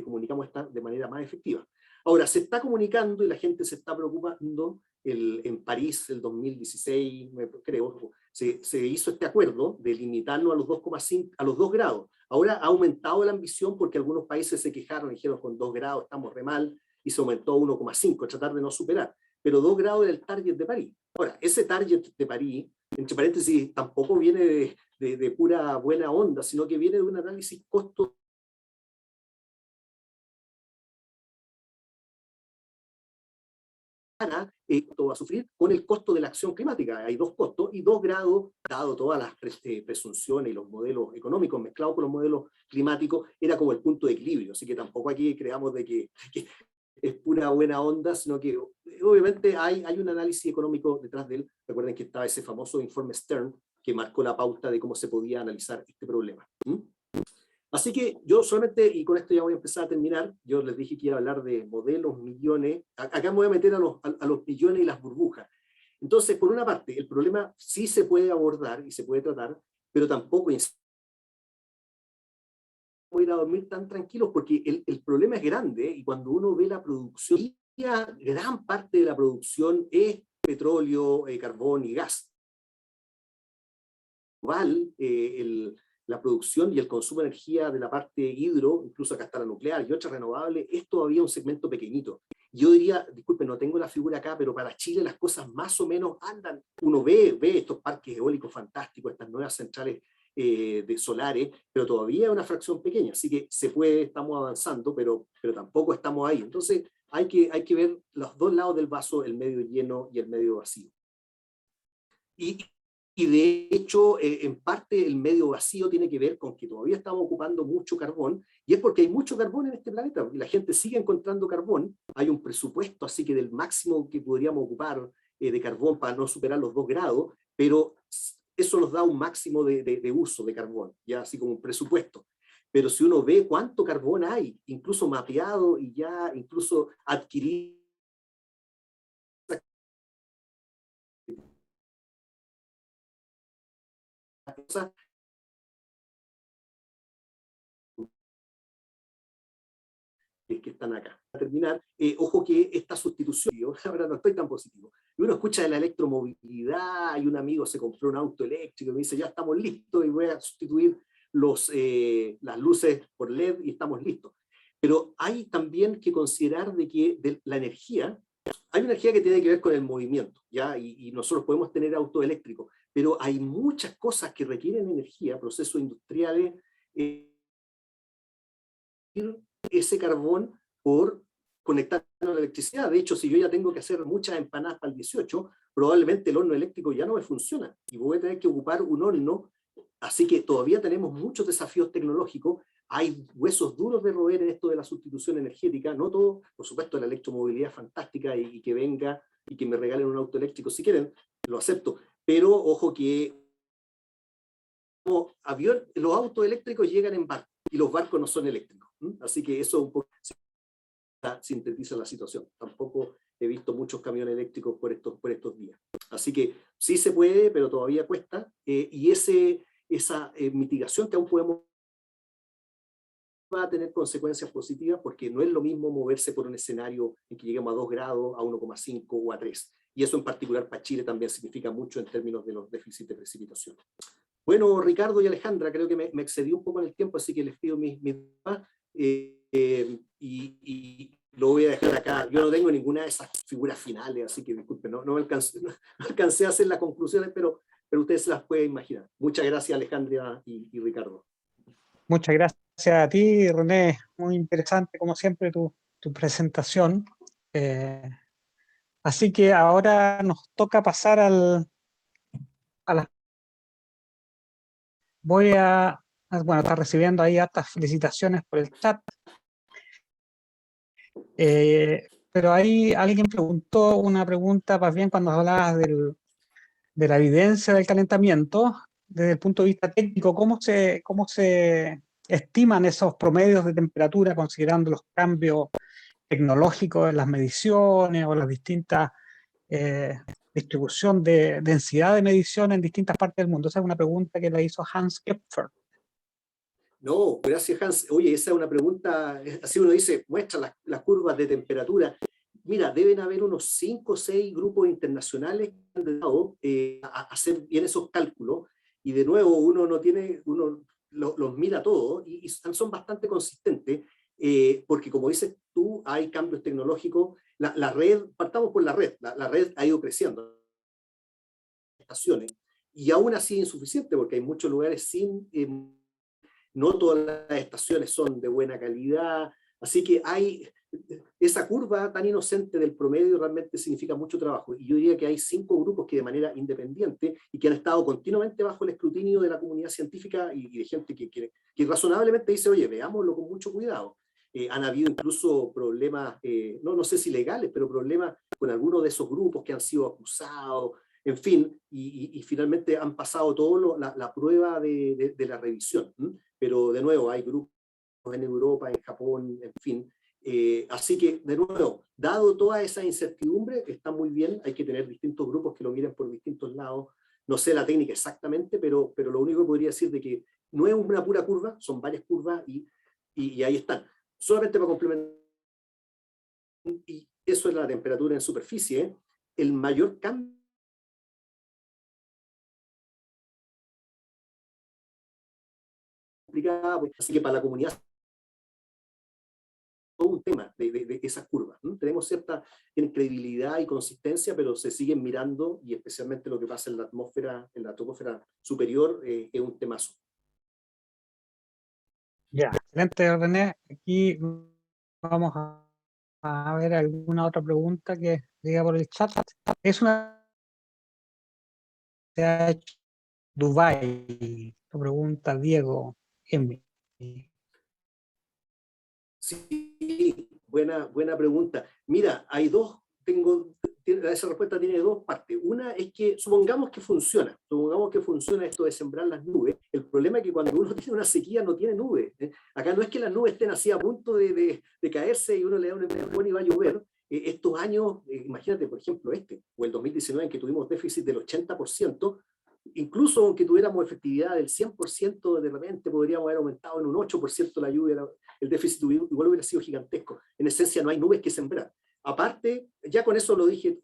comunicamos esta de manera más efectiva. Ahora, se está comunicando y la gente se está preocupando. En París, el 2016, creo, se hizo este acuerdo de limitarlo a los 2,5, a los 2 grados. Ahora ha aumentado la ambición porque algunos países se quejaron y dijeron con 2 grados estamos re mal, y se aumentó a 1,5, tratar de no superar. Pero 2 grados era el target de París. Ahora, ese target de París, entre paréntesis, tampoco viene de pura buena onda, sino que viene de un análisis costo va a sufrir con el costo de la acción climática. Hay 2 costos, y 2 grados, dado todas las presunciones y los modelos económicos mezclados con los modelos climáticos, era como el punto de equilibrio. Así que tampoco aquí creamos de que es pura buena onda, sino que obviamente hay un análisis económico detrás de él. Recuerden que estaba ese famoso informe Stern que marcó la pauta de cómo se podía analizar este problema. Así que yo solamente, y con esto ya voy a empezar a terminar, yo les dije que iba a hablar de modelos, millones, acá me voy a meter a los millones y las burbujas. Entonces, por una parte, el problema sí se puede abordar y se puede tratar, pero tampoco ir a dormir tan tranquilos porque el problema es grande y cuando uno ve la producción, gran parte de la producción es petróleo, carbón y gas. La producción y el consumo de energía de la parte hidro, incluso acá está la nuclear y otras renovables, es todavía un segmento pequeñito. Yo diría, disculpen, no tengo la figura acá, pero para Chile las cosas más o menos andan. Uno ve estos parques eólicos fantásticos, estas nuevas centrales de solares, pero todavía es una fracción pequeña, así que se puede, estamos avanzando, pero tampoco estamos ahí. Entonces hay que ver los dos lados del vaso, el medio lleno y el medio vacío. Y de hecho, en parte el medio vacío tiene que ver con que todavía estamos ocupando mucho carbón, y es porque hay mucho carbón en este planeta, y la gente sigue encontrando carbón, hay un presupuesto así que del máximo que podríamos ocupar de carbón para no superar los 2 grados, pero eso nos da un máximo de uso de carbón, ya así como un presupuesto. Pero si uno ve cuánto carbón hay, incluso mapeado y ya incluso adquirido, que están acá. Para terminar, ojo que esta sustitución, yo ahora no estoy tan positivo, y uno escucha de la electromovilidad, y un amigo se compró un auto eléctrico y me dice, ya estamos listos y voy a sustituir las luces por LED y estamos listos. Pero hay también que considerar de que la energía, hay una energía que tiene que ver con el movimiento, ¿ya? Y nosotros podemos tener auto eléctrico, pero hay muchas cosas que requieren energía, procesos industriales, ese carbón por conectar a la electricidad. De hecho, si yo ya tengo que hacer muchas empanadas para el 18, probablemente el horno eléctrico ya no me funciona y voy a tener que ocupar un horno. Así que todavía tenemos muchos desafíos tecnológicos. Hay huesos duros de roer en esto de la sustitución energética. No todo, por supuesto, la electromovilidad es fantástica y que venga y que me regalen un auto eléctrico si quieren, lo acepto. Pero ojo que los autos eléctricos llegan en barco y los barcos no son eléctricos. Así que eso un poco sintetiza la situación. Tampoco he visto muchos camiones eléctricos por estos días. Así que sí se puede, pero todavía cuesta. Y esa mitigación que aún podemos va a tener consecuencias positivas porque no es lo mismo moverse por un escenario en que lleguemos a 2 grados, a 1,5 o a 3. Y eso en particular para Chile también significa mucho en términos de los déficits de precipitación. Bueno, Ricardo y Alejandra, creo que me excedí un poco en el tiempo, así que les pido mis disculpas. Y lo voy a dejar acá. Yo no tengo ninguna de esas figuras finales, así que disculpen, no alcancé a hacer las conclusiones, pero ustedes se las pueden imaginar. Muchas gracias, Alejandra y Ricardo. Muchas gracias a ti, René. Muy interesante, como siempre, tu presentación. Así que ahora nos toca pasar a las... Voy bueno, está recibiendo ahí hartas felicitaciones por el chat. Pero ahí alguien preguntó una pregunta, más bien cuando hablabas de la evidencia del calentamiento, desde el punto de vista técnico, ¿cómo se estiman esos promedios de temperatura considerando los cambios tecnológicos en las mediciones o las distintas distribución de densidad de medición en distintas partes del mundo? Esa es una pregunta que la hizo Hans Kepfer. No, gracias, Hans. Oye, esa es una pregunta, así uno dice, muestra las curvas de temperatura. Mira, deben haber unos 5 o 6 grupos internacionales que han dado a hacer bien esos cálculos, y de nuevo uno los mira todos y son bastante consistentes, porque como dices tú, hay cambios tecnológicos. La red, partamos por la red, la red ha ido creciendo, estaciones, y aún así insuficiente, porque hay muchos lugares sin... no todas las estaciones son de buena calidad, así que hay esa curva tan inocente del promedio realmente significa mucho trabajo. Y yo diría que hay 5 grupos que de manera independiente y que han estado continuamente bajo el escrutinio de la comunidad científica y de gente que razonablemente dice, oye, veámoslo con mucho cuidado. Han habido incluso problemas, no sé si legales, pero problemas con algunos de esos grupos que han sido acusados, en fin, y finalmente han pasado todo la prueba de la revisión. Pero de nuevo, hay grupos en Europa, en Japón, en fin. Así que, de nuevo, dado toda esa incertidumbre, está muy bien, hay que tener distintos grupos que lo miren por distintos lados. No sé la técnica exactamente, pero lo único que podría decir de que no es una pura curva, son varias curvas y ahí están. Solamente para complementar, y eso es la temperatura en superficie, el mayor cambio complicado, así que para la comunidad todo un tema de esas curvas. Tenemos cierta credibilidad y consistencia, pero se siguen mirando y especialmente lo que pasa en la atmósfera, en la troposfera superior, es un temazo. Ya, excelente, René. Aquí vamos a ver alguna otra pregunta que llega por el chat. Es una que ha hecho Dubái. Lo pregunta Diego M. Sí, buena pregunta. Mira, hay dos, esa respuesta tiene dos partes. Una es que supongamos que funciona esto de sembrar las nubes. El problema es que cuando uno tiene una sequía no tiene nubes. Acá no es que las nubes estén así a punto de caerse y uno le da un empujón y va a llover. Estos años, imagínate, por ejemplo, o el 2019, en que tuvimos déficit del 80%, incluso aunque tuviéramos efectividad del 100%, de repente podríamos haber aumentado en un 8% la lluvia, el déficit igual hubiera sido gigantesco. En esencia no hay nubes que sembrar. Aparte, ya con eso lo dije,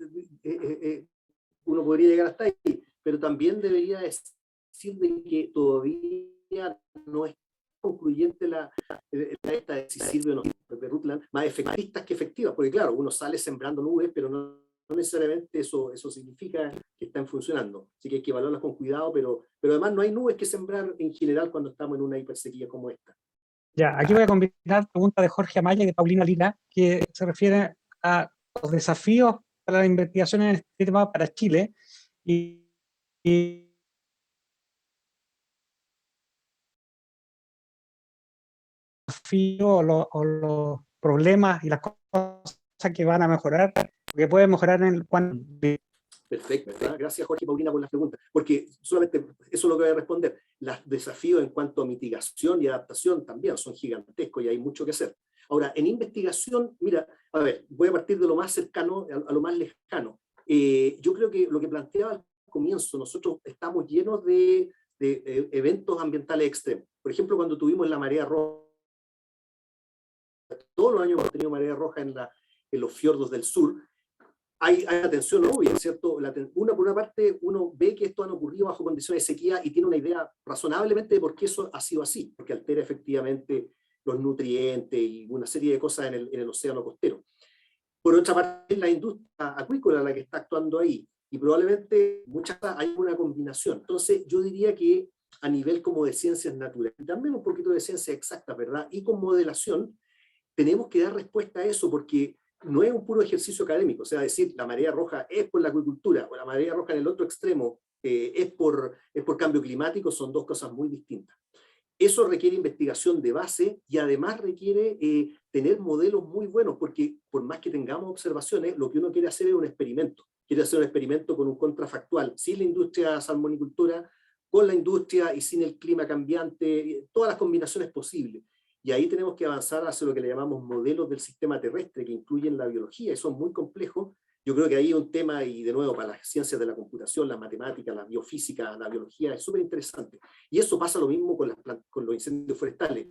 uno podría llegar hasta ahí, pero también debería decir de que todavía no es concluyente esta de si sirve o no de Rutland, más efectistas que efectivas, porque claro, uno sale sembrando nubes, pero no necesariamente eso significa que están funcionando. Así que hay que evaluarlas con cuidado, pero además no hay nubes que sembrar en general cuando estamos en una hipersequía como esta. Ya, aquí voy a combinar preguntas de Jorge Amaya y de Paulina Lira, que se refieren a los desafíos para la investigación en este tema para Chile y o los problemas y las cosas que van a mejorar, que pueden mejorar en el cuanto. Perfecto, ¿verdad? Gracias Jorge y Paulina por las preguntas, porque solamente eso es lo que voy a responder. Los desafíos en cuanto a mitigación y adaptación también son gigantescos y hay mucho que hacer. Ahora, en investigación, mira, a ver, voy a partir de lo más cercano a lo más lejano. Yo creo que lo que planteaba al comienzo, nosotros estamos llenos de eventos ambientales extremos. Por ejemplo, cuando tuvimos la marea roja, todos los años hemos tenido marea roja en los fiordos del sur. Hay atención obvia, ¿cierto? Por una parte, uno ve que esto han ocurrido bajo condiciones de sequía y tiene una idea razonablemente de por qué eso ha sido así, porque altera efectivamente los nutrientes y una serie de cosas en el océano costero. Por otra parte, es la industria acuícola la que está actuando ahí, y probablemente hay una combinación. Entonces, yo diría que a nivel como de ciencias naturales, y también un poquito de ciencias exactas, ¿verdad? Y con modelación, tenemos que dar respuesta a eso, porque no es un puro ejercicio académico, o sea, decir la marea roja es por la acuicultura o la marea roja en el otro extremo es por cambio climático, son dos cosas muy distintas. Eso requiere investigación de base y además requiere tener modelos muy buenos, porque por más que tengamos observaciones, lo que uno quiere hacer es un experimento. Quiere hacer un experimento con un contrafactual, sin la industria salmonicultura, con la industria y sin el clima cambiante, todas las combinaciones posibles. Y ahí tenemos que avanzar hacia lo que le llamamos modelos del sistema terrestre, que incluyen la biología, y son muy complejos. Yo creo que ahí hay un tema, y de nuevo, para las ciencias de la computación, la matemática, la biofísica, la biología, es súper interesante. Y eso pasa lo mismo con los incendios forestales.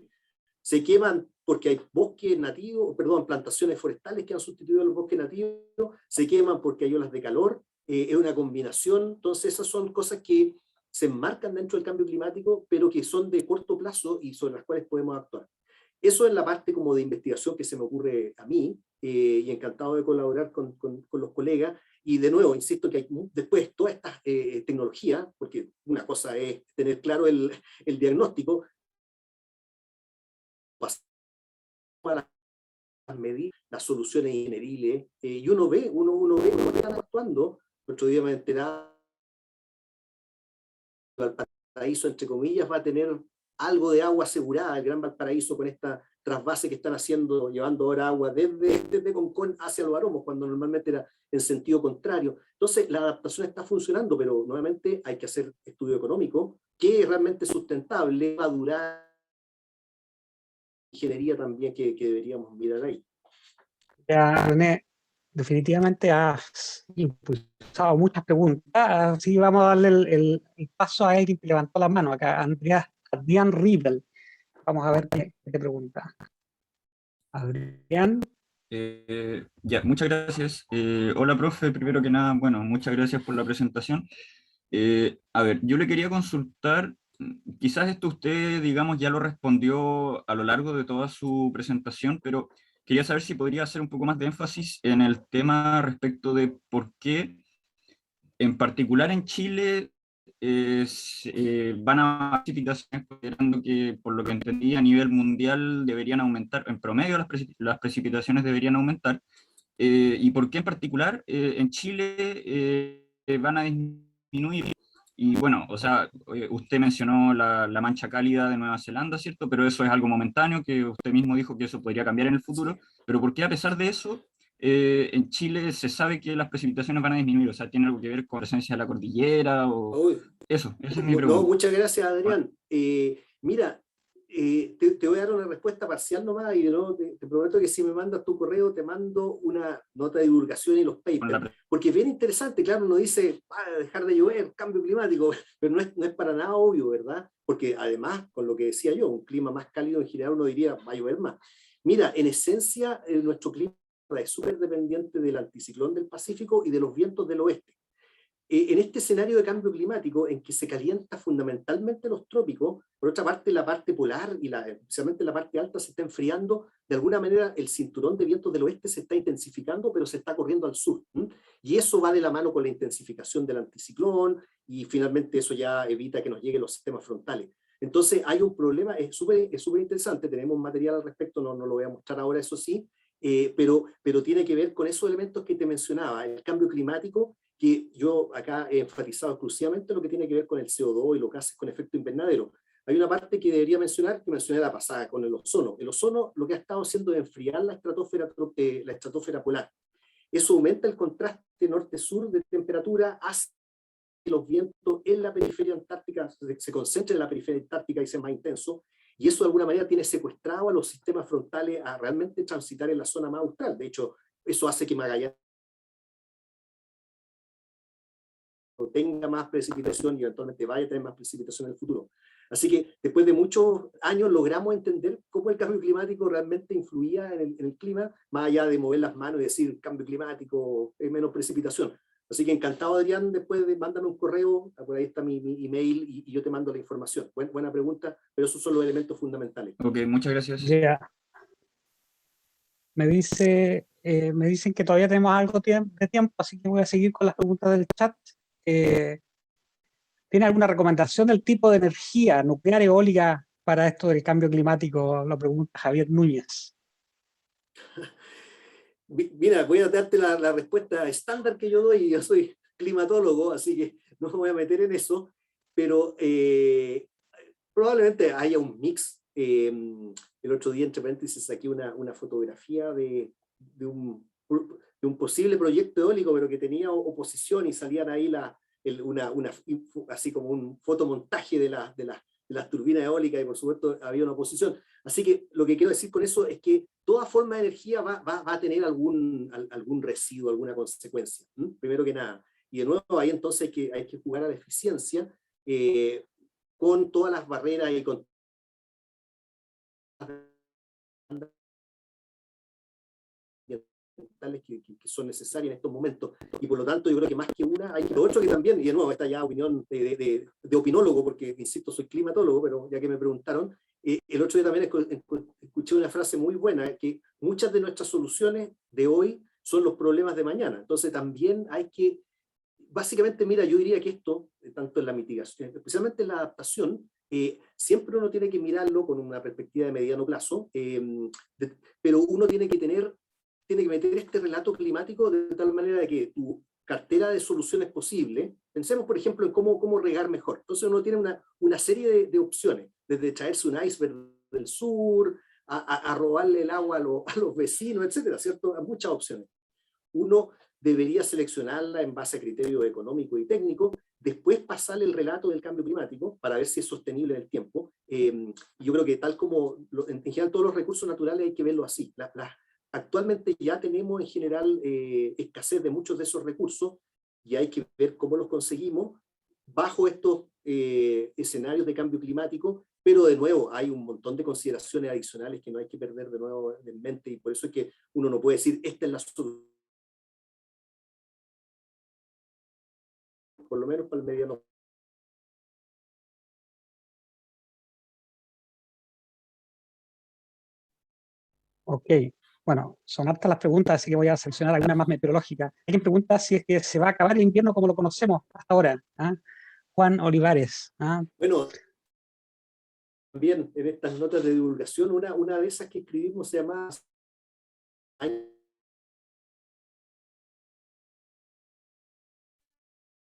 Se queman porque hay bosques nativos, perdón, plantaciones forestales que han sustituido a los bosques nativos, se queman porque hay olas de calor, es una combinación. Entonces esas son cosas que se enmarcan dentro del cambio climático, pero que son de corto plazo y sobre las cuales podemos actuar. Eso es la parte como de investigación que se me ocurre a mí, y encantado de colaborar con los colegas. Y de nuevo, insisto que hay después todas estas tecnologías, porque una cosa es tener claro el diagnóstico, para medir las soluciones ingenieriles, y uno ve cómo están actuando. El otro día me enteraba, Valparaíso, entre comillas, va a tener algo de agua asegurada, el Gran Valparaíso, con esta trasvase que están haciendo, llevando ahora agua desde Concón hacia los Aromos, cuando normalmente era en sentido contrario. Entonces, la adaptación está funcionando, pero nuevamente hay que hacer estudio económico, que es realmente sustentable, va a durar, ingeniería también que deberíamos mirar ahí. Ya, René, definitivamente has impulsado muchas preguntas, así vamos a darle el paso a alguien que levantó la mano acá, Adrián Rivel. Vamos a ver qué te pregunta. Adrián. Ya, muchas gracias. Hola, profe. Primero que nada, bueno, muchas gracias por la presentación. A ver, yo le quería consultar, quizás esto usted, digamos, ya lo respondió a lo largo de toda su presentación, pero quería saber si podría hacer un poco más de énfasis en el tema respecto de por qué, en particular en Chile, van a precipitaciones, considerando que, por lo que entendí, a nivel mundial deberían aumentar, en promedio las precipitaciones deberían aumentar, y por qué en particular en Chile van a disminuir. Y bueno, o sea, usted mencionó la mancha cálida de Nueva Zelanda, ¿cierto? Pero eso es algo momentáneo, que usted mismo dijo que eso podría cambiar en el futuro. Pero ¿por qué a pesar de eso, en Chile se sabe que las precipitaciones van a disminuir? O sea, ¿tiene algo que ver con la presencia de la cordillera? O... Uy, esa es mi no, pregunta. muchas gracias, Adrián. Mira, te voy a dar una respuesta parcial nomás, y ¿no? Te prometo que si me mandas tu correo te mando una nota de divulgación y los papers, porque es bien interesante. Claro, uno dice, va a dejar de llover, cambio climático, pero no es para nada obvio, ¿verdad? Porque además, con lo que decía yo, un clima más cálido en general uno diría, va a llover más. Mira, en esencia, nuestro clima es súper dependiente del anticiclón del Pacífico y de los vientos del oeste. En este escenario de cambio climático, en que se calienta fundamentalmente los trópicos, por otra parte la parte polar y especialmente la parte alta se está enfriando, de alguna manera el cinturón de vientos del oeste se está intensificando, pero se está corriendo al sur. Y eso va de la mano con la intensificación del anticiclón, y finalmente eso ya evita que nos lleguen los sistemas frontales. Entonces hay un problema, es súper interesante, tenemos material al respecto, no lo voy a mostrar ahora, eso sí, pero tiene que ver con esos elementos que te mencionaba, el cambio climático, que yo acá he enfatizado exclusivamente lo que tiene que ver con el CO2 y los gases con efecto invernadero. Hay una parte que debería mencionar, que mencioné la pasada, con el ozono. El ozono lo que ha estado haciendo es enfriar la estratosfera polar. Eso aumenta el contraste norte-sur de temperatura, hace que los vientos en la periferia antártica se concentren en la periferia antártica y sean más intensos, y eso de alguna manera tiene secuestrado a los sistemas frontales a realmente transitar en la zona más austral. De hecho, eso hace que Magallanes tenga más precipitación y eventualmente vaya a tener más precipitación en el futuro. Así que después de muchos años logramos entender cómo el cambio climático realmente influía en el clima, más allá de mover las manos y decir cambio climático, menos precipitación. Así que encantado, Adrián, después mándame un correo, por ahí está mi email y yo te mando la información. Buena pregunta, pero esos son los elementos fundamentales. Ok, muchas gracias. Yeah. Me dicen que todavía tenemos algo de tiempo, así que voy a seguir con las preguntas del chat. ¿Tiene alguna recomendación del tipo de energía nuclear, eólica, para esto del cambio climático? Lo pregunta Javier Núñez. Mira, voy a darte la respuesta estándar que yo doy. Yo soy climatólogo, así que no me voy a meter en eso, pero probablemente haya un mix. El otro día, entre paréntesis, saqué una fotografía de un posible proyecto eólico, pero que tenía oposición, y salían ahí así como un fotomontaje de las turbinas eólicas, y por supuesto había una oposición. Así que lo que quiero decir con eso es que toda forma de energía va a tener algún residuo, alguna consecuencia, primero que nada. Y de nuevo ahí entonces hay que jugar a la eficiencia, con todas las barreras y con que son necesarias en estos momentos, y por lo tanto yo creo que más que una hay lo otro que también, y de nuevo esta ya opinión de opinólogo, porque insisto soy climatólogo, pero ya que me preguntaron, el otro día también escuché una frase muy buena, que muchas de nuestras soluciones de hoy son los problemas de mañana. Entonces también hay que, básicamente, mira, yo diría que esto, tanto en la mitigación, especialmente en la adaptación, siempre uno tiene que mirarlo con una perspectiva de mediano plazo, pero uno tiene que meter este relato climático de tal manera de que cartera de soluciones posibles, pensemos, por ejemplo, en cómo regar mejor. Entonces uno tiene una serie de opciones, desde traerse un iceberg del sur, a robarle el agua a los vecinos, etcétera, ¿cierto? Hay muchas opciones. Uno debería seleccionarla en base a criterios económicos y técnicos, después pasarle el relato del cambio climático para ver si es sostenible en el tiempo. Yo creo que tal como en general todos los recursos naturales hay que verlo así. Actualmente ya tenemos en general escasez de muchos de esos recursos y hay que ver cómo los conseguimos bajo estos escenarios de cambio climático, pero de nuevo hay un montón de consideraciones adicionales que no hay que perder de nuevo en mente, y por eso es que uno no puede decir esta es la solución, por lo menos para el mediano. Ok, bueno, son hartas las preguntas, así que voy a seleccionar algunas más meteorológicas. Alguien pregunta si es que se va a acabar el invierno como lo conocemos hasta ahora. ¿Ah? Juan Olivares. ¿Ah? Bueno, también en estas notas de divulgación, una de esas que escribimos se llama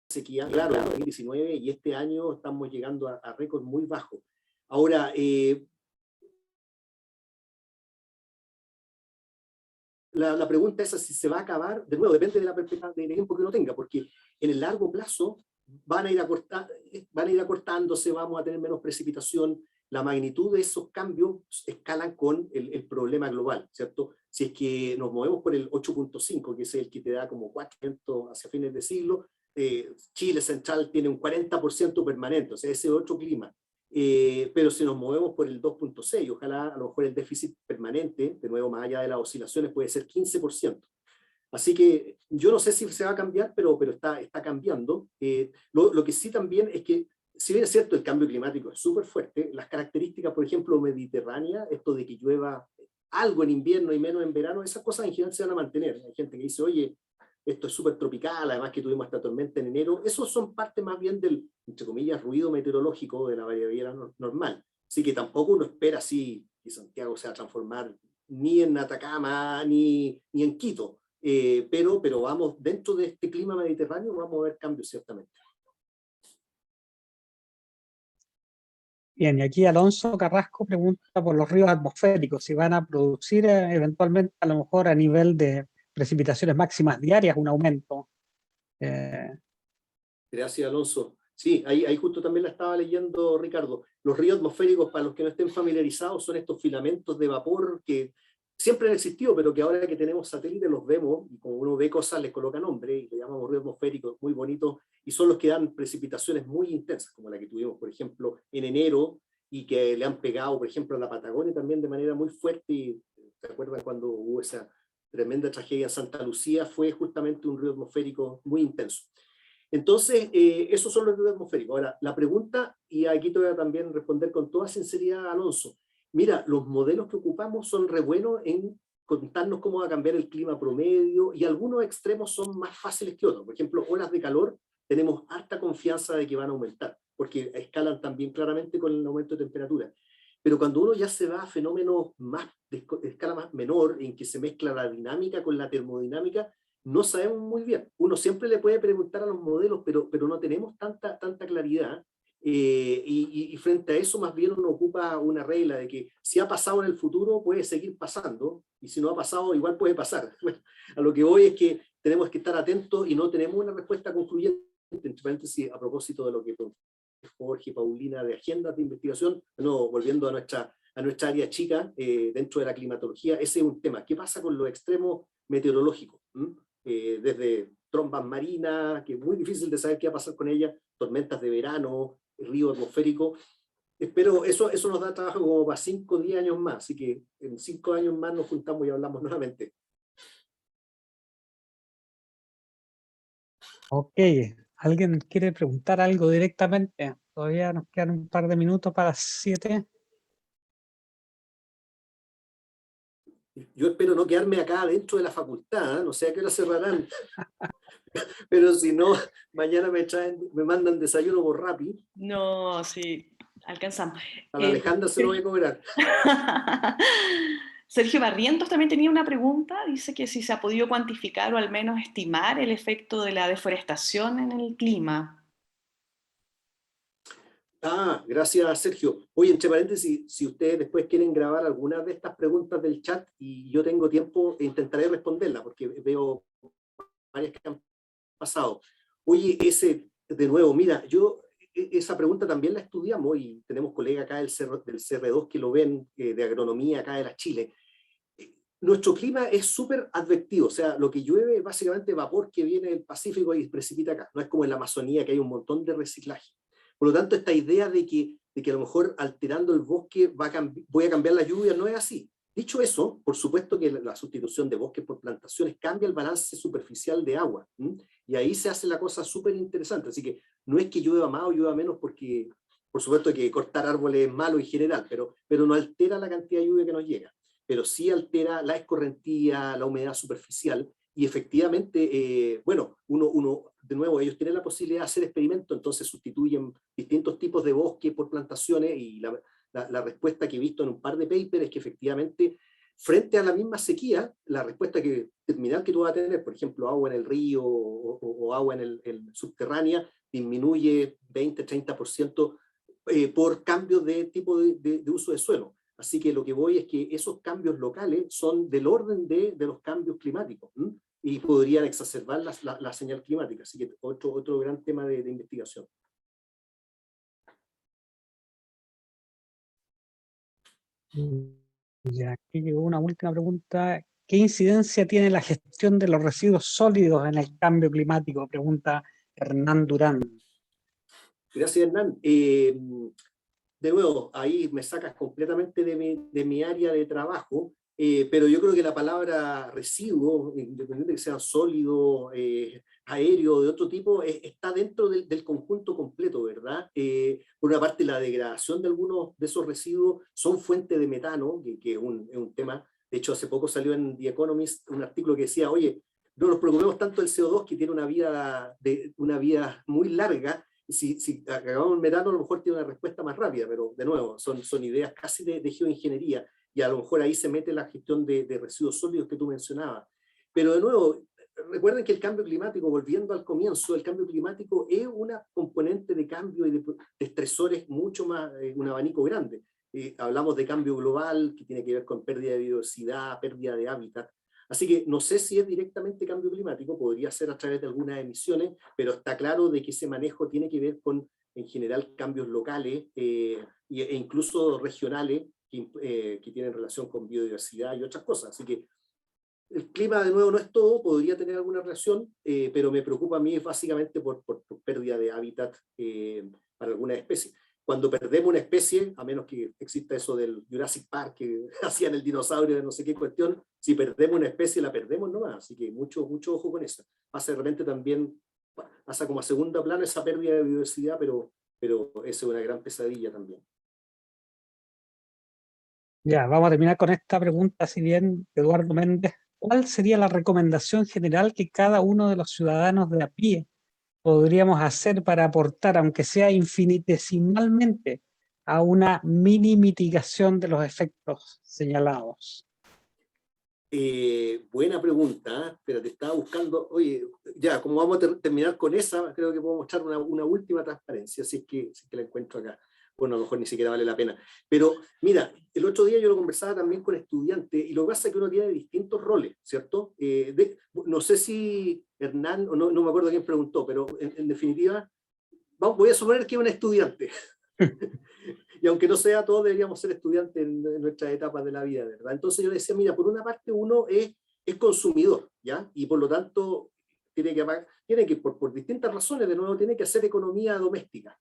sequía, claro, en 2019, y este año estamos llegando a récords muy bajos. Ahora, la pregunta es si se va a acabar, de nuevo, depende de la perspectiva de tiempo que uno tenga, porque en el largo plazo van a ir acortándose, vamos a tener menos precipitación, la magnitud de esos cambios escalan con el problema global, ¿cierto? Si es que nos movemos por el 8.5, que es el que te da como 4% hacia fines de siglo, Chile central tiene un 40% permanente, o sea, ese es otro clima. Pero si nos movemos por el 2.6, ojalá a lo mejor el déficit permanente, de nuevo más allá de las oscilaciones, puede ser 15%. Así que yo no sé si se va a cambiar, pero está cambiando. Lo que sí también es que, si bien es cierto, el cambio climático es súper fuerte, las características, por ejemplo, mediterráneas, esto de que llueva algo en invierno y menos en verano, esas cosas en general se van a mantener. Hay gente que dice, oye, esto es súper tropical, además que tuvimos esta tormenta en enero. Esos son parte más bien del, entre comillas, ruido meteorológico de la variabilidad normal. Así que tampoco uno espera así que Santiago se va a transformar ni en Atacama ni en Quito. Pero vamos, dentro de este clima mediterráneo vamos a ver cambios ciertamente. Bien, y aquí Alonso Carrasco pregunta por los ríos atmosféricos, si van a producir eventualmente, a lo mejor a nivel de precipitaciones máximas diarias, un aumento. Gracias, Alonso. Sí, ahí justo también la estaba leyendo, Ricardo. Los ríos atmosféricos, para los que no estén familiarizados, son estos filamentos de vapor que siempre han existido, pero que ahora que tenemos satélites los vemos, y como uno ve cosas, les coloca nombre, y le llamamos ríos atmosféricos, muy bonitos, y son los que dan precipitaciones muy intensas, como la que tuvimos, por ejemplo, en enero, y que le han pegado, por ejemplo, a la Patagonia también de manera muy fuerte. Y ¿te acuerdas cuando hubo esa tremenda tragedia en Santa Lucía? Fue justamente un río atmosférico muy intenso. Entonces, esos son los ríos atmosféricos. Ahora, la pregunta, y aquí te voy a también responder con toda sinceridad, Alonso. Mira, los modelos que ocupamos son re buenos en contarnos cómo va a cambiar el clima promedio, y algunos extremos son más fáciles que otros. Por ejemplo, olas de calor, tenemos harta confianza de que van a aumentar, porque escalan también claramente con el aumento de temperatura. Pero cuando uno ya se va a fenómenos más de escala más menor, en que se mezcla la dinámica con la termodinámica, no sabemos muy bien. Uno siempre le puede preguntar a los modelos, pero no tenemos tanta claridad. Y frente a eso, más bien uno ocupa una regla de que si ha pasado en el futuro, puede seguir pasando, y si no ha pasado, igual puede pasar. Bueno, a lo que voy es que tenemos que estar atentos y no tenemos una respuesta concluyente. Entre paréntesis, a propósito de lo que Jorge y Paulina de agendas de investigación, no, volviendo a nuestra área chica dentro de la climatología, ese es un tema. ¿Qué pasa con los extremos meteorológicos? Desde trombas marinas, que es muy difícil de saber qué va a pasar con ellas, tormentas de verano, río atmosférico. Espero, eso nos da trabajo como para 5 o 10 años más, así que en 5 años más nos juntamos y hablamos nuevamente. Ok, ¿alguien quiere preguntar algo directamente? Todavía nos quedan un par de minutos para las 7. Yo espero no quedarme acá dentro de la facultad, no sé a qué hora cerrarán, pero si no, mañana me mandan desayuno por Rappi. No, sí, alcanzamos. A la Alejandra se lo voy a cobrar. Sergio Barrientos también tenía una pregunta, dice que si se ha podido cuantificar o al menos estimar el efecto de la deforestación en el clima. Gracias, Sergio. Oye, entre paréntesis, si ustedes después quieren grabar algunas de estas preguntas del chat y yo tengo tiempo, intentaré responderlas, porque veo varias que han pasado. Oye, de nuevo, mira, esa pregunta también la estudiamos y tenemos colegas acá del CR2 que lo ven, de agronomía acá de la Chile. Nuestro clima es súper advectivo, o sea, lo que llueve es básicamente vapor que viene del Pacífico y precipita acá. No es como en la Amazonía, que hay un montón de reciclaje. Por lo tanto, esta idea de que a lo mejor alterando el bosque voy a cambiar la lluvia no es así. Dicho eso, por supuesto que la sustitución de bosques por plantaciones cambia el balance superficial de agua. Y ahí se hace la cosa súper interesante. Así que no es que llueva más o llueva menos, porque por supuesto que cortar árboles es malo en general, pero no altera la cantidad de lluvia que nos llega. Pero sí altera la escorrentía, la humedad superficial, y efectivamente, bueno, de nuevo, ellos tienen la posibilidad de hacer experimentos, entonces sustituyen distintos tipos de bosque por plantaciones, y la respuesta que he visto en un par de papers es que efectivamente, frente a la misma sequía, la respuesta terminal que tú vas a tener, por ejemplo, agua en el río o agua en el subterránea, disminuye 20-30% por cambios de tipo de uso de suelo. Así que lo que voy es que esos cambios locales son del orden de los cambios climáticos, y podrían exacerbar la señal climática. Así que otro gran tema de investigación. Y aquí llegó una última pregunta. ¿Qué incidencia tiene la gestión de los residuos sólidos en el cambio climático? Pregunta Hernán Durán. Gracias, Hernán. De nuevo, ahí me sacas completamente de mi área de trabajo, pero yo creo que la palabra residuo, independiente de que sea sólido, aéreo, de otro tipo, está dentro del conjunto completo, ¿verdad? Por una parte, la degradación de algunos de esos residuos son fuente de metano, que es un tema. De hecho, hace poco salió en The Economist un artículo que decía, oye, no nos preocupemos tanto del CO2, que tiene una vida muy larga. Si acabamos el metano, a lo mejor tiene una respuesta más rápida, pero de nuevo, son ideas casi de geoingeniería, y a lo mejor ahí se mete la gestión de residuos sólidos que tú mencionabas. Pero de nuevo, recuerden que el cambio climático, volviendo al comienzo, el cambio climático es una componente de cambio y de estresores mucho más, un abanico grande. Hablamos de cambio global, que tiene que ver con pérdida de biodiversidad, pérdida de hábitat. Así que no sé si es directamente cambio climático, podría ser a través de algunas emisiones, pero está claro de que ese manejo tiene que ver con, en general, cambios locales e incluso regionales que tienen relación con biodiversidad y otras cosas. Así que el clima, de nuevo, no es todo, podría tener alguna relación, pero me preocupa a mí básicamente por pérdida de hábitat para algunas especies. Cuando perdemos una especie, a menos que exista eso del Jurassic Park, que hacían el dinosaurio de no sé qué cuestión, si perdemos una especie, la perdemos nomás. Así que mucho ojo con eso. Pasa de repente también, pasa como a segunda plano esa pérdida de biodiversidad, pero eso es una gran pesadilla también. Ya, vamos a terminar con esta pregunta, si bien, Eduardo Méndez. ¿Cuál sería la recomendación general que cada uno de los ciudadanos de a pie podríamos hacer para aportar, aunque sea infinitesimalmente, a una mini mitigación de los efectos señalados? Buena pregunta, pero te estaba buscando. Oye, ya, como vamos a terminar con esa, creo que puedo mostrar una última transparencia, si es que la encuentro acá. Bueno, a lo mejor ni siquiera vale la pena. Pero mira, el otro día yo lo conversaba también con estudiantes, y lo que pasa es que uno tiene distintos roles, ¿cierto? No sé si Hernán, o no me acuerdo quién preguntó, pero en definitiva, voy a suponer que es un estudiante. Y aunque no sea, todos deberíamos ser estudiantes en nuestras etapas de la vida, ¿verdad? Entonces yo decía, mira, por una parte uno es consumidor, ¿ya? Y por lo tanto tiene que por distintas razones, de nuevo, tiene que hacer economía doméstica.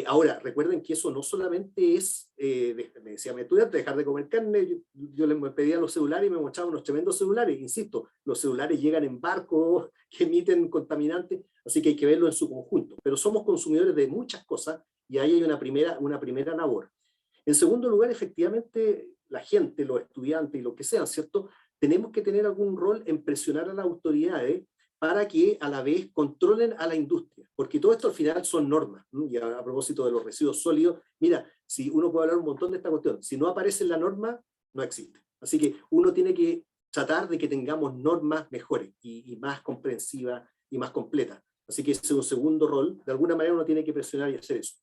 Ahora, recuerden que eso no solamente es, me decía mi estudiante, dejar de comer carne. Yo les pedía los celulares y me mostraban unos tremendos celulares. Insisto, los celulares llegan en barcos que emiten contaminantes, así que hay que verlo en su conjunto. Pero somos consumidores de muchas cosas, y ahí hay una primera labor. En segundo lugar, efectivamente, la gente, los estudiantes y lo que sean, ¿cierto? Tenemos que tener algún rol en presionar a las autoridades para que a la vez controlen a la industria, porque todo esto al final son normas, ¿no? Y a propósito de los residuos sólidos, mira, si uno puede hablar un montón de esta cuestión, si no aparece en la norma, no existe. Así que uno tiene que tratar de que tengamos normas mejores y más comprensivas y más completas. Así que ese es un segundo rol. De alguna manera uno tiene que presionar y hacer eso.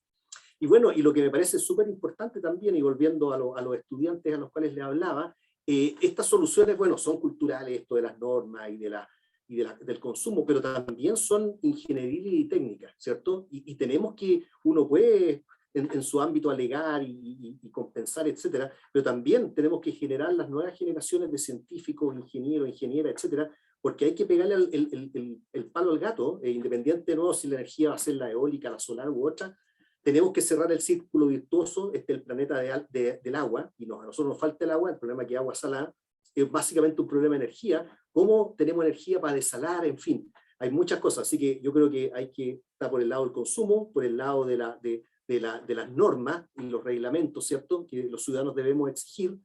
Y bueno, y lo que me parece súper importante también, y volviendo a los estudiantes a los cuales les hablaba, estas soluciones, bueno, son culturales, esto de las normas y del consumo, pero también son ingenieriles y técnicas, ¿cierto? Y tenemos que, uno puede en su ámbito alegar y compensar, etcétera, pero también tenemos que generar las nuevas generaciones de científicos, ingenieros, ingenieras, etcétera, porque hay que pegarle el palo al gato, independiente de nuevo si la energía va a ser la eólica, la solar u otra. Tenemos que cerrar el círculo virtuoso, el planeta del agua, y a nosotros nos falta el agua, el problema es que agua salada es básicamente un problema de energía. ¿Cómo tenemos energía para desalar? En fin, hay muchas cosas, así que yo creo que hay que estar por el lado del consumo, por el lado de las normas y los reglamentos, ¿cierto?, que los ciudadanos debemos exigir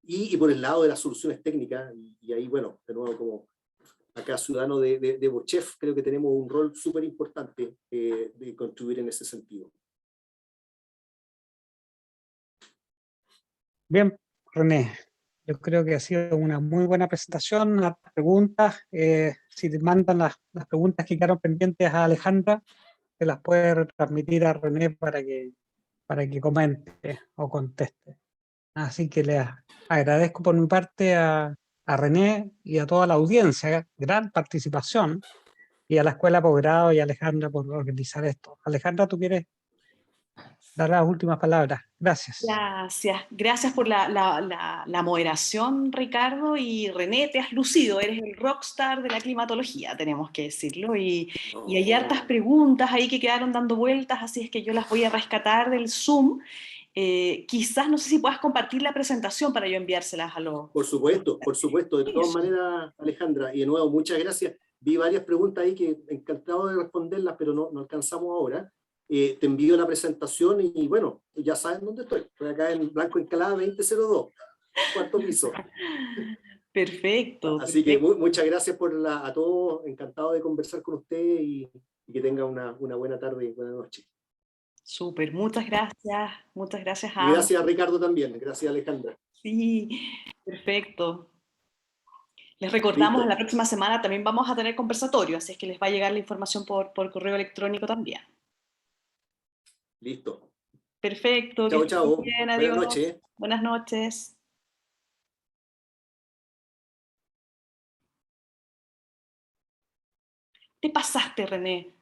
y por el lado de las soluciones técnicas, y ahí, bueno, de nuevo, como acá ciudadano de Bochef, creo que tenemos un rol súper importante de contribuir en ese sentido. Bien, René, yo creo que ha sido una muy buena presentación, las preguntas. Si te mandan las preguntas que quedaron pendientes a Alejandra, te las puede retransmitir a René para que comente o conteste. Así que le agradezco por mi parte a René y a toda la audiencia, gran participación, y a la Escuela Posgrado y a Alejandra por organizar esto. Alejandra, ¿tú quieres dar las últimas palabras? Gracias. Gracias por la moderación, Ricardo, y René, te has lucido, eres el rockstar de la climatología, tenemos que decirlo, y hay hartas preguntas ahí que quedaron dando vueltas, así es que yo las voy a rescatar del Zoom. Quizás, no sé si puedas compartir la presentación para yo enviárselas a los... Por supuesto, de todas maneras, Alejandra, y de nuevo, muchas gracias. Vi varias preguntas ahí que encantado de responderlas, pero no alcanzamos ahora. Te envío la presentación y bueno, ya saben dónde estoy. Estoy acá en Blanco Encalada 2002, cuarto piso. Perfecto. Así que muchas gracias a todos, encantado de conversar con ustedes y que tengan una buena tarde y buena noche. Súper, muchas gracias a Y gracias a Ricardo también, gracias Alejandra. Sí, perfecto. Les recordamos, en la próxima semana también vamos a tener conversatorio, así es que les va a llegar la información por correo electrónico también. Listo. Perfecto. Chao, chao. Bien, Buenas adiós. noches. Buenas noches. Te pasaste, René.